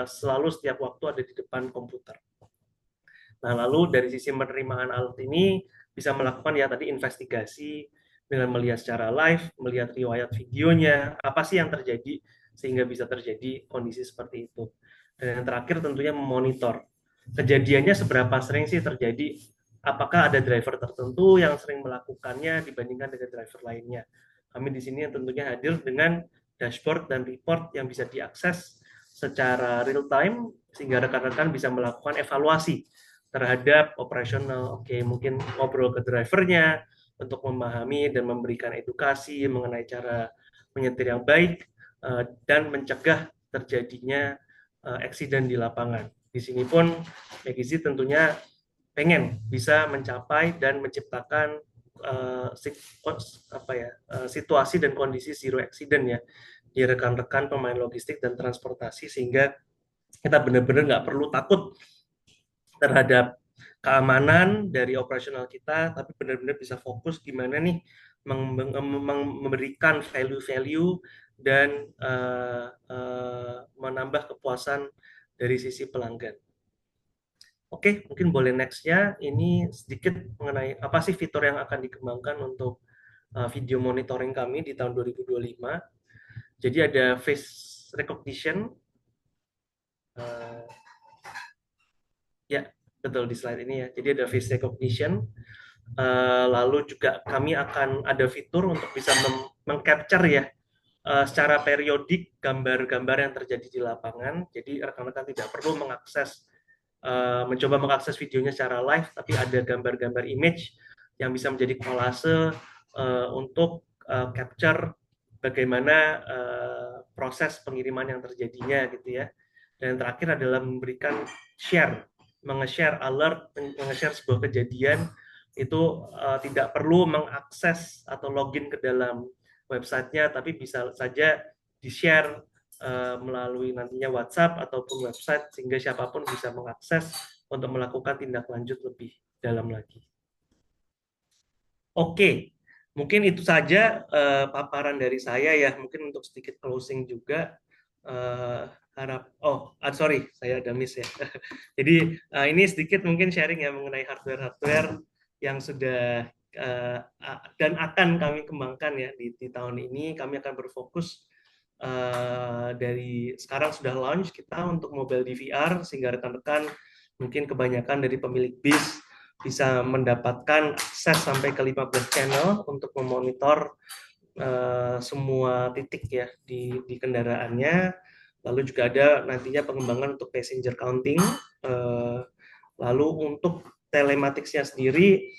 selalu setiap waktu ada di depan komputer. Nah, lalu dari sisi penerimaan alert ini bisa melakukan ya tadi investigasi dengan melihat secara live, melihat riwayat videonya, apa sih yang terjadi sehingga bisa terjadi kondisi seperti itu. Dan yang terakhir tentunya memonitor kejadiannya seberapa sering sih terjadi, apakah ada driver tertentu yang sering melakukannya dibandingkan dengan driver lainnya. Kami di sini tentunya hadir dengan dashboard dan report yang bisa diakses secara real time sehingga rekan-rekan bisa melakukan evaluasi terhadap operasional. Oke, mungkin ngobrol ke drivernya untuk memahami dan memberikan edukasi mengenai cara menyetir yang baik dan mencegah terjadinya eksiden di lapangan. Di sini pun McKinsey tentunya pengen bisa mencapai dan menciptakan situasi dan kondisi zero accident ya di rekan-rekan pemain logistik dan transportasi, sehingga kita benar-benar nggak perlu takut terhadap keamanan dari operasional kita, tapi benar-benar bisa fokus gimana nih memberikan value-value dan menambah kepuasan dari sisi pelanggan. Oke, mungkin boleh next-nya. Ini sedikit mengenai apa sih fitur yang akan dikembangkan untuk video monitoring kami di tahun 2025. Jadi ada face recognition. Ya, betul di slide ini ya. Jadi ada face recognition. Lalu juga kami akan ada fitur untuk bisa mengcapture ya secara periodik gambar-gambar yang terjadi di lapangan. Jadi rekan-rekan tidak perlu mencoba mengakses videonya secara live, tapi ada gambar-gambar image yang bisa menjadi kolase untuk capture bagaimana proses pengiriman yang terjadinya gitu ya. Dan yang terakhir adalah memberikan menge-share alert, menge-share sebuah kejadian itu tidak perlu mengakses atau login ke dalam websitenya, tapi bisa saja di-share melalui nantinya WhatsApp ataupun website sehingga siapapun bisa mengakses untuk melakukan tindak lanjut lebih dalam lagi. Oke, mungkin itu saja paparan dari saya ya. Mungkin untuk sedikit closing juga sorry, saya ada miss ya. Jadi ini sedikit mungkin sharing ya mengenai hardware-hardware yang sudah dan akan kami kembangkan ya di tahun ini. Kami akan berfokus dari sekarang sudah launch kita untuk mobile DVR sehingga rekan-rekan mungkin kebanyakan dari pemilik bis bisa mendapatkan akses sampai ke 15 channel untuk memonitor semua titik ya di kendaraannya. Lalu juga ada nantinya pengembangan untuk passenger counting. Lalu untuk telematicsnya sendiri,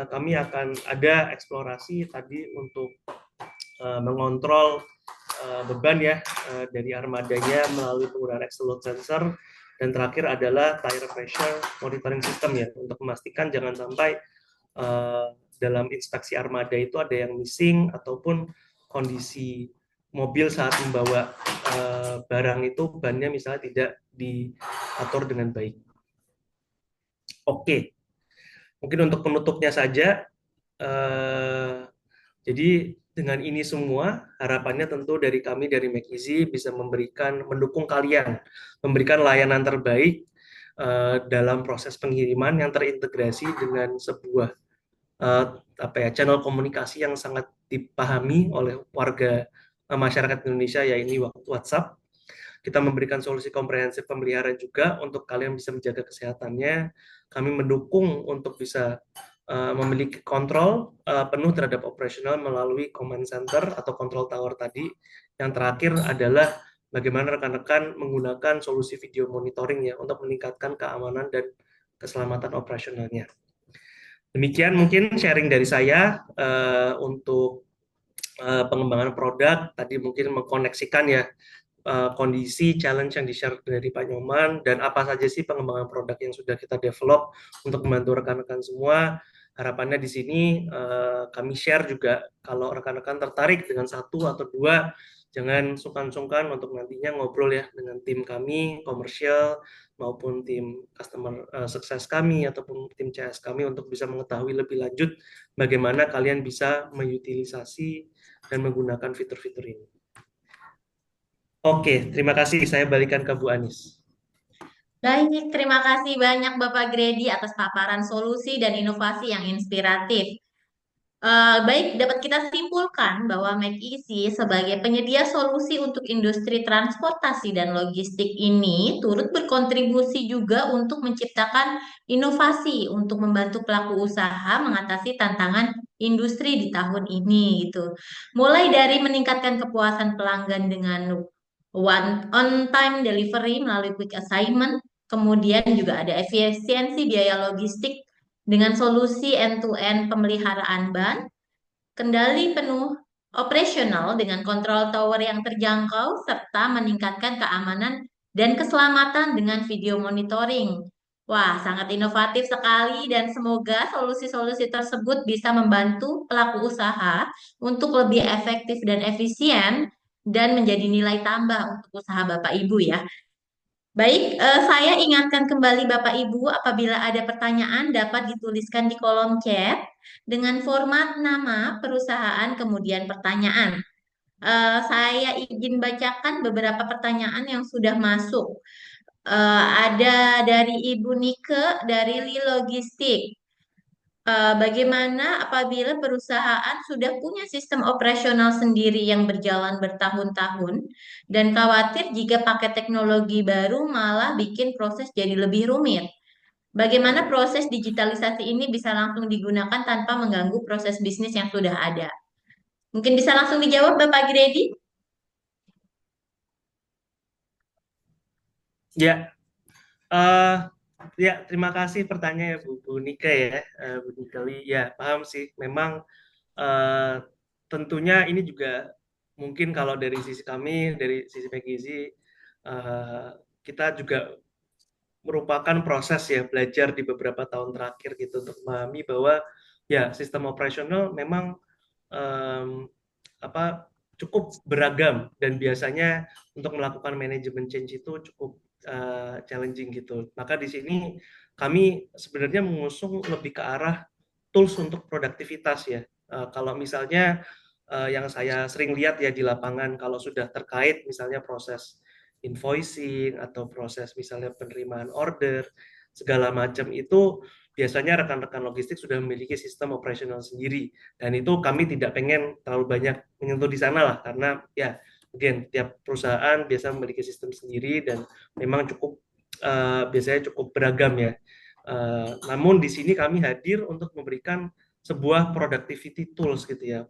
kami akan ada eksplorasi tadi untuk mengontrol beban ya dari armadanya melalui penggunaan axle load sensor. Dan terakhir adalah tire pressure monitoring system ya, untuk memastikan jangan sampai dalam inspeksi armada itu ada yang missing ataupun kondisi mobil saat membawa barang itu bannya misalnya tidak diatur dengan baik. Oke, mungkin untuk penutupnya saja, jadi dengan ini semua, harapannya tentu dari kami dari McEasy bisa mendukung kalian, memberikan layanan terbaik dalam proses pengiriman yang terintegrasi dengan sebuah channel komunikasi yang sangat dipahami oleh warga masyarakat Indonesia, yaitu WhatsApp. Kita memberikan solusi komprehensif pemeliharaan juga untuk kalian bisa menjaga kesehatannya. Kami mendukung untuk bisa memiliki kontrol penuh terhadap operasional melalui command center atau control tower tadi. Yang terakhir adalah bagaimana rekan-rekan menggunakan solusi video monitoring ya untuk meningkatkan keamanan dan keselamatan operasionalnya. Demikian mungkin sharing dari saya untuk pengembangan produk. Tadi mungkin mengkoneksikan ya kondisi challenge yang di-share dari Pak Nyoman dan apa saja sih pengembangan produk yang sudah kita develop untuk membantu rekan-rekan semua. Harapannya di sini kami share juga kalau rekan-rekan tertarik dengan satu atau dua, jangan sungkan-sungkan untuk nantinya ngobrol ya dengan tim kami, komersial, maupun tim customer success kami ataupun tim CS kami untuk bisa mengetahui lebih lanjut bagaimana kalian bisa mengutilisasi dan menggunakan fitur-fitur ini. Oke, terima kasih. Saya balikan ke Bu Anis. Baik, terima kasih banyak Bapak Gredi atas paparan solusi dan inovasi yang inspiratif. Baik, dapat kita simpulkan bahwa McEasy sebagai penyedia solusi untuk industri transportasi dan logistik ini turut berkontribusi juga untuk menciptakan inovasi untuk membantu pelaku usaha mengatasi tantangan industri di tahun ini gitu. Mulai dari meningkatkan kepuasan pelanggan dengan on-time delivery melalui quick assignment, kemudian juga ada efisiensi biaya logistik dengan solusi end-to-end pemeliharaan ban, kendali penuh operasional dengan kontrol tower yang terjangkau, serta meningkatkan keamanan dan keselamatan dengan video monitoring. Wah, sangat inovatif sekali dan semoga solusi-solusi tersebut bisa membantu pelaku usaha untuk lebih efektif dan efisien dan menjadi nilai tambah untuk usaha Bapak Ibu ya. Baik, saya ingatkan kembali Bapak Ibu, apabila ada pertanyaan dapat dituliskan di kolom chat dengan format nama, perusahaan, kemudian pertanyaan. Saya izin bacakan beberapa pertanyaan yang sudah masuk. Ada dari Ibu Nike dari Li Logistik. Bagaimana apabila perusahaan sudah punya sistem operasional sendiri yang berjalan bertahun-tahun dan khawatir jika pakai teknologi baru malah bikin proses jadi lebih rumit? Bagaimana proses digitalisasi ini bisa langsung digunakan tanpa mengganggu proses bisnis yang sudah ada? Mungkin bisa langsung dijawab Bapak Gredi? Ya, ya terima kasih pertanyaannya Bu Nika ya, Bu Nikeli. Ya paham sih, memang tentunya ini juga mungkin kalau dari sisi kami, dari sisi McKinsey, kita juga merupakan proses ya belajar di beberapa tahun terakhir gitu untuk memahami bahwa ya sistem operasional memang apa cukup beragam dan biasanya untuk melakukan manajemen change itu cukup challenging gitu. Maka di sini kami sebenarnya mengusung lebih ke arah tools untuk produktivitas ya. Kalau misalnya yang saya sering lihat ya di lapangan, kalau sudah terkait misalnya proses invoicing atau proses misalnya penerimaan order segala macam itu biasanya rekan-rekan logistik sudah memiliki sistem operasional sendiri, dan itu kami tidak pengen terlalu banyak menyentuh di sana lah, karena ya again tiap perusahaan biasa memiliki sistem sendiri dan memang cukup biasanya cukup beragam ya. Namun di sini kami hadir untuk memberikan sebuah productivity tools gitu ya,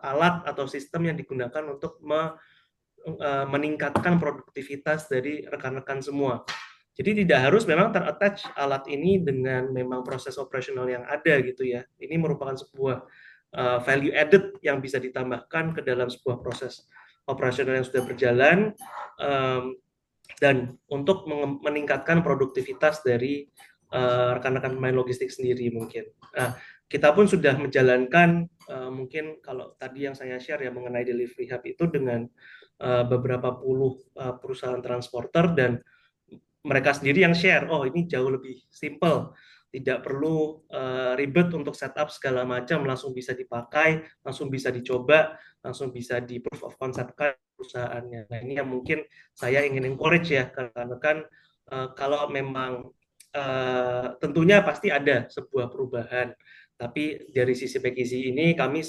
alat atau sistem yang digunakan untuk meningkatkan produktivitas dari rekan-rekan semua. Jadi tidak harus memang terattach alat ini dengan memang proses operasional yang ada gitu ya. Ini merupakan sebuah value added yang bisa ditambahkan ke dalam sebuah proses operasional yang sudah berjalan, dan untuk meningkatkan produktivitas dari rekan-rekan pemain logistik sendiri mungkin. Nah, kita pun sudah menjalankan mungkin kalau tadi yang saya share ya mengenai delivery hub itu dengan beberapa puluh perusahaan transporter, dan mereka sendiri yang share, oh ini jauh lebih simple, tidak perlu ribet untuk setup segala macam, langsung bisa dipakai, langsung bisa dicoba, langsung bisa di proof of concept kan perusahaannya. Nah ini yang mungkin saya ingin encourage ya, karena kan kalau memang tentunya pasti ada sebuah perubahan, tapi dari sisi PKZ ini kami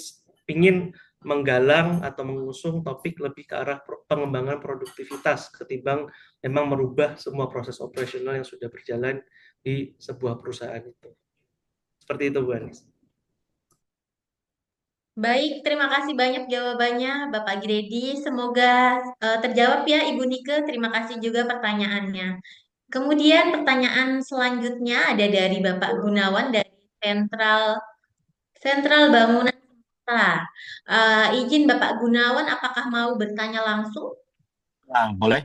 ingin menggalang atau mengusung topik lebih ke arah pengembangan produktivitas ketimbang memang merubah semua proses operasional yang sudah berjalan di sebuah perusahaan itu. Seperti itu, Bu Anis. Baik, terima kasih banyak jawabannya Bapak Gredi. Semoga terjawab ya Ibu Nike. Terima kasih juga pertanyaannya. Kemudian pertanyaan selanjutnya ada dari Bapak Gunawan dari Sentral Sentral Bangunan Kota. Izin Bapak Gunawan, apakah mau bertanya langsung? Nah, boleh?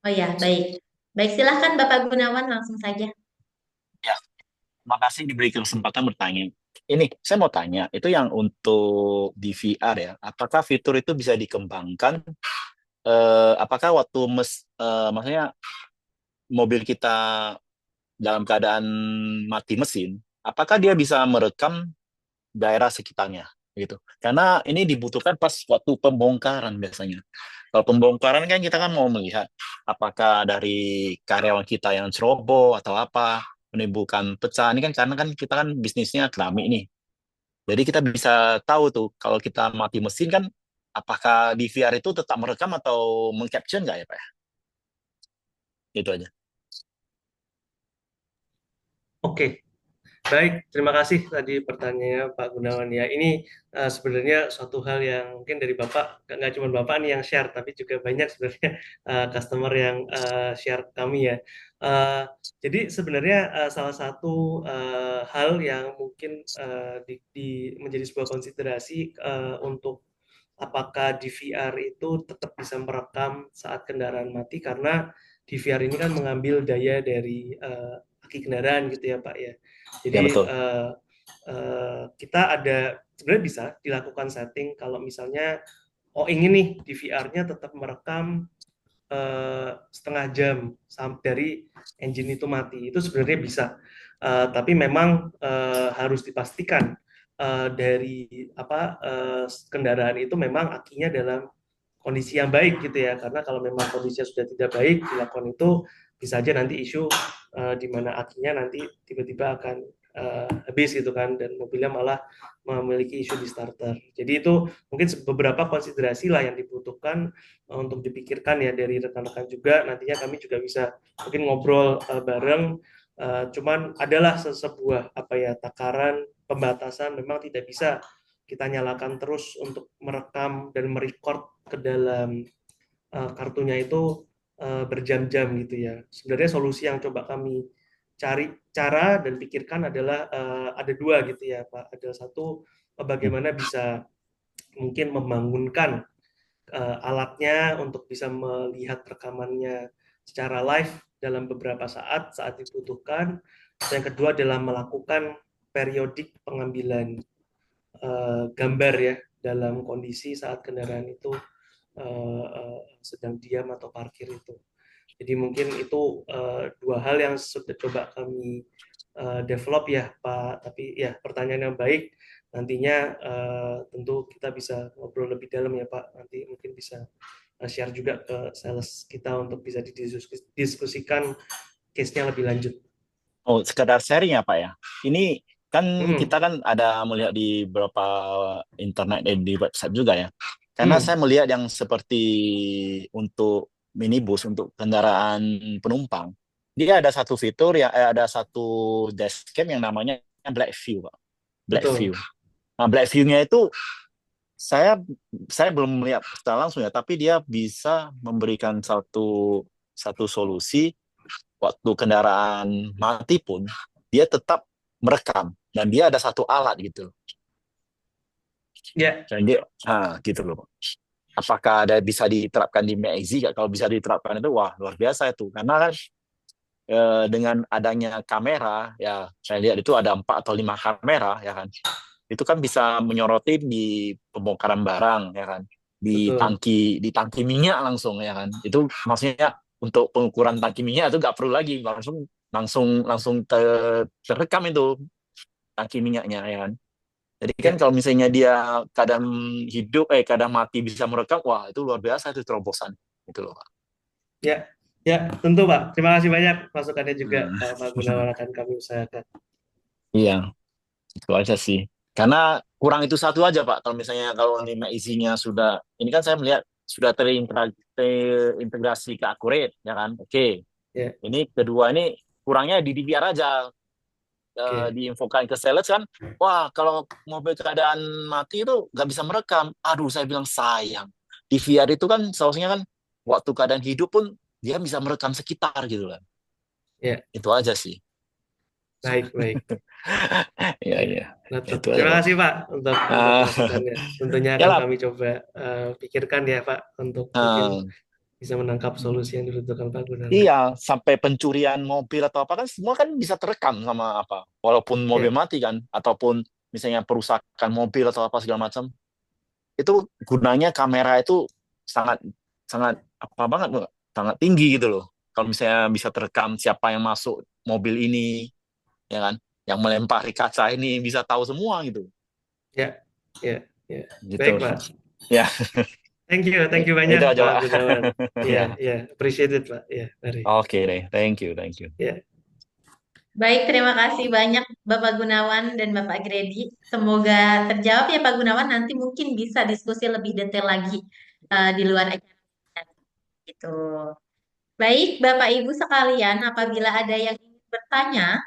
Oh ya, baik. Baik, silahkan Bapak Gunawan langsung saja. Ya, terima kasih diberi kesempatan bertanya. Ini, saya mau tanya, itu yang untuk DVR ya, apakah fitur itu bisa dikembangkan? Apakah waktu maksudnya mobil kita dalam keadaan mati mesin, apakah dia bisa merekam daerah sekitarnya gitu? Karena ini dibutuhkan pas waktu pembongkaran biasanya. Kalau pembongkaran kan kita kan mau melihat apakah dari karyawan kita yang ceroboh atau apa menimbulkan pecah. Ini kan karena kan kita kan bisnisnya keramik nih. Jadi kita bisa tahu tuh kalau kita mati mesin kan apakah di VR itu tetap merekam atau mengcapture nggak ya Pak? Itu aja. Oke, baik, terima kasih tadi pertanyaannya Pak Gunawan ya. Ini sebenarnya suatu hal yang mungkin dari Bapak, nggak cuma Bapak nih yang share, tapi juga banyak sebenarnya customer yang share ke kami ya. Uh, jadi sebenarnya salah satu hal yang mungkin menjadi sebuah konsiderasi untuk apakah DVR itu tetap bisa merekam saat kendaraan mati, karena DVR ini kan mengambil daya dari aki kendaraan gitu ya Pak ya. Ya Jadi betul. kita ada sebenarnya bisa dilakukan setting kalau misalnya oh ingin nih DVR-nya tetap merekam setengah jam dari engine itu mati, itu sebenarnya bisa. Tapi memang harus dipastikan dari kendaraan itu memang akinya dalam kondisi yang baik gitu ya, karena kalau memang kondisinya sudah tidak baik dilakukan itu bisa aja nanti isu di mana akinya nanti tiba-tiba akan habis gitu kan, dan mobilnya malah memiliki isu di starter. Jadi itu mungkin beberapa konsiderasi lah yang dibutuhkan untuk dipikirkan ya dari rekan-rekan juga. Nantinya kami juga bisa mungkin ngobrol bareng. Cuman adalah sebuah takaran pembatasan, memang tidak bisa kita nyalakan terus untuk merekam dan merecord ke dalam kartunya itu berjam-jam gitu ya. Sebenarnya solusi yang coba kami cari cara dan pikirkan adalah ada dua gitu ya Pak. Ada satu, bagaimana bisa mungkin membangunkan alatnya untuk bisa melihat rekamannya secara live dalam beberapa saat dibutuhkan. Yang kedua adalah melakukan periodik pengambilan gambar ya, dalam kondisi saat kendaraan itu sedang diam atau parkir itu. Jadi mungkin itu dua hal yang sudah coba kami develop ya Pak. Tapi ya pertanyaan yang baik. Nantinya tentu kita bisa ngobrol lebih dalam ya Pak. Nanti mungkin bisa share juga ke sales kita untuk bisa didiskusikan case-nya lebih lanjut. Oh, sekedar sharing ya Pak ya. Ini kan kita Hmm. kan ada melihat di beberapa internet dan di website juga ya. Karena saya melihat yang seperti untuk minibus, untuk kendaraan penumpang, dia ada satu fitur ya, ada satu dashcam yang namanya Black View, Pak. Black View. Betul. Nah, Black View-nya itu saya saya belum melihat secara langsung ya, tapi dia bisa memberikan satu solusi waktu kendaraan mati pun dia tetap merekam dan dia ada satu alat gitu. Ya. Dan dia gitu loh. Apakah ada bisa diterapkan di MAXI? Kalau bisa diterapkan itu wah luar biasa itu. Karena kan dengan adanya kamera ya saya lihat itu ada 4 atau 5 kamera ya kan. Itu kan bisa menyoroti di pembongkaran barang ya kan. Betul. Di tangki minyak langsung ya kan. Itu maksudnya untuk pengukuran tangki minyak itu nggak perlu lagi langsung terekam itu tangki minyaknya ya kan. Jadi kan Ya. kalau misalnya dia kadang hidup kadang mati bisa merekam, wah itu luar biasa itu terobosan itu loh Pak. Ya. Ya, tentu Pak. Terima kasih banyak masukannya juga Hmm. Pak Gunawan, akan kami usahakan. Iya, itu aja sih. Karena kurang itu satu aja Pak. Kalau lima isinya sudah, ini kan saya melihat sudah terintegrasi ke Accurate, ya kan? Oke. Ya. Ini kedua ini kurangnya di DVR aja. Oke. Diinfokan ke sales kan, wah kalau mobil keadaan mati itu nggak bisa merekam. Aduh, saya bilang sayang. DVR itu kan seharusnya kan waktu keadaan hidup pun dia bisa merekam sekitar gitu kan. Ya. Itu aja sih. Baik. Iya, iya. Dapat. Itu aja Terima Pak. kasih Pak untuk Ah, masukannya. Tentunya ya akan lah. kami coba pikirkan ya Pak, untuk mungkin Ah, bisa menangkap solusi yang dibutuhkan Pak Gunawan. iya, sampai pencurian mobil atau apa kan semua kan bisa terekam sama apa. Walaupun mobil Ya. mati kan, ataupun misalnya perusakan mobil atau apa segala macam. Itu gunanya kamera itu sangat sangat apa banget Bang? Sangat tinggi gitu loh. Kalau misalnya bisa terekam siapa yang masuk mobil ini, ya kan? Yang melempari kaca ini bisa tahu semua gitu. Ya. Gitu. Baik Pak. Ya, Thank you itu banyak aja Pak Pak. Gunawan. Ya. Appreciate it Pak. Mari. Oke deh. Thank you. Ya. Baik, terima kasih banyak Bapak Gunawan dan Bapak Gredi. Semoga terjawab ya Pak Gunawan. Nanti mungkin bisa diskusi lebih detail lagi di luar acara gitu. Baik, Bapak Ibu sekalian, apabila ada yang ingin bertanya,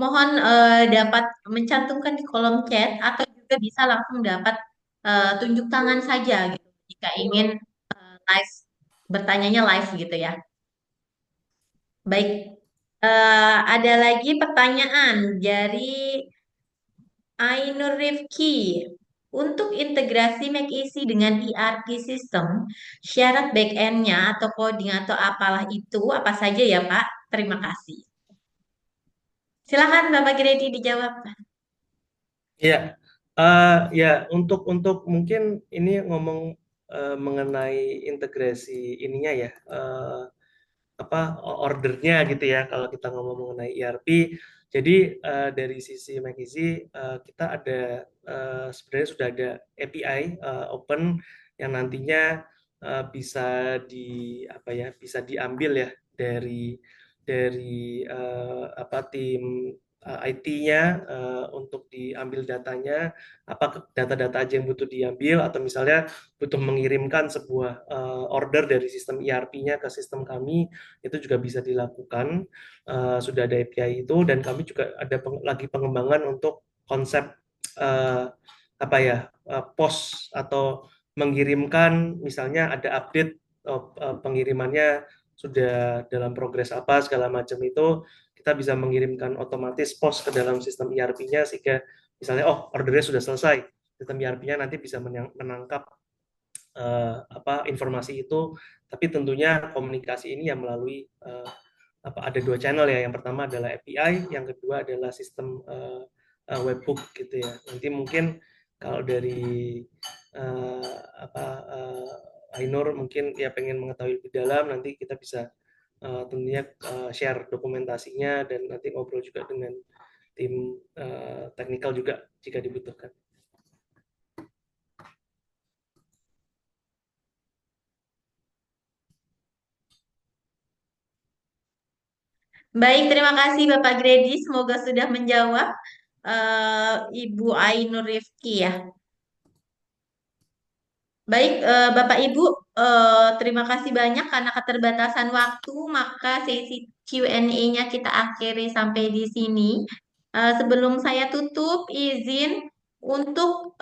mohon dapat mencantumkan di kolom chat atau juga bisa langsung dapat tunjuk tangan saja gitu jika ingin live bertanyanya live gitu ya. Baik, ada lagi pertanyaan dari Ainur Rifki. Untuk integrasi McEasy dengan ERP system, syarat back-end-nya atau coding atau apalah itu, apa saja ya Pak? Terima kasih. Silakan Bapak Gredi dijawab. Ya. Untuk mungkin ini ngomong mengenai integrasi ininya ya. Ordernya gitu ya, kalau kita ngomong mengenai ERP. Jadi dari sisi McKinsey kita ada sebenarnya sudah ada API open yang nantinya bisa diambil ya dari tim IT-nya untuk diambil datanya, apa data-data aja yang butuh diambil, atau misalnya butuh mengirimkan sebuah order dari sistem ERP-nya ke sistem kami, itu juga bisa dilakukan. Sudah ada API itu, dan kami juga ada lagi pengembangan untuk konsep pos atau mengirimkan, misalnya ada update pengirimannya sudah dalam progres apa segala macam, itu kita bisa mengirimkan otomatis pos ke dalam sistem ERP-nya, sehingga misalnya ordernya sudah selesai, sistem ERP-nya nanti bisa menangkap informasi itu. Tapi tentunya komunikasi ini yang melalui ada 2 channel ya. Yang pertama adalah API, yang kedua adalah sistem webhook gitu ya. Nanti mungkin Kalau dari Ainur mungkin ya pengen mengetahui lebih dalam, nanti kita bisa tentunya share dokumentasinya dan nanti ngobrol juga dengan tim teknikal juga jika dibutuhkan. Baik, terima kasih Bapak Gredi. Semoga sudah menjawab Ibu Ainur Rifki ya. Baik, Bapak Ibu, terima kasih banyak karena keterbatasan waktu, maka sesi Q&A-nya kita akhiri sampai di sini. Sebelum saya tutup, izin untuk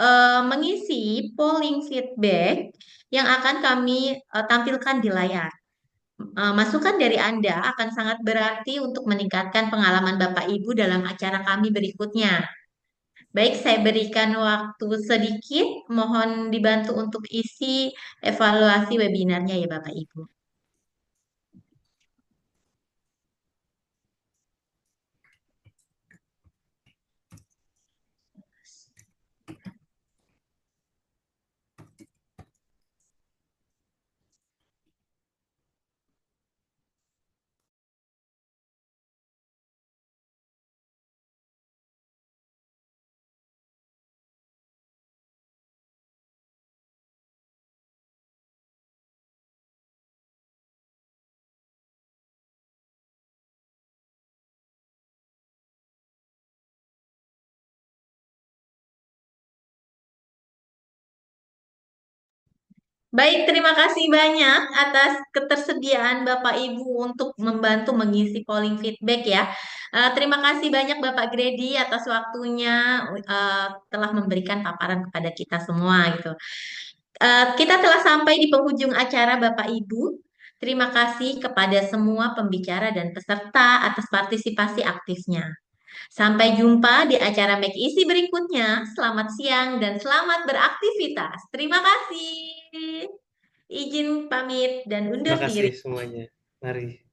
mengisi polling feedback yang akan kami tampilkan di layar. Masukan dari Anda akan sangat berarti untuk meningkatkan pengalaman Bapak Ibu dalam acara kami berikutnya. Baik, saya berikan waktu sedikit. Mohon dibantu untuk isi evaluasi webinarnya ya Bapak Ibu. Baik, terima kasih banyak atas ketersediaan Bapak Ibu untuk membantu mengisi polling feedback ya. Terima kasih banyak Bapak Gredi atas waktunya telah memberikan paparan kepada kita semua gitu. Kita telah sampai di penghujung acara Bapak Ibu. Terima kasih kepada semua pembicara dan peserta atas partisipasi aktifnya. Sampai jumpa di acara Make Easy berikutnya. Selamat siang dan selamat beraktivitas. Terima kasih. Izin pamit dan undur Terima kasih diri. semuanya. Mari.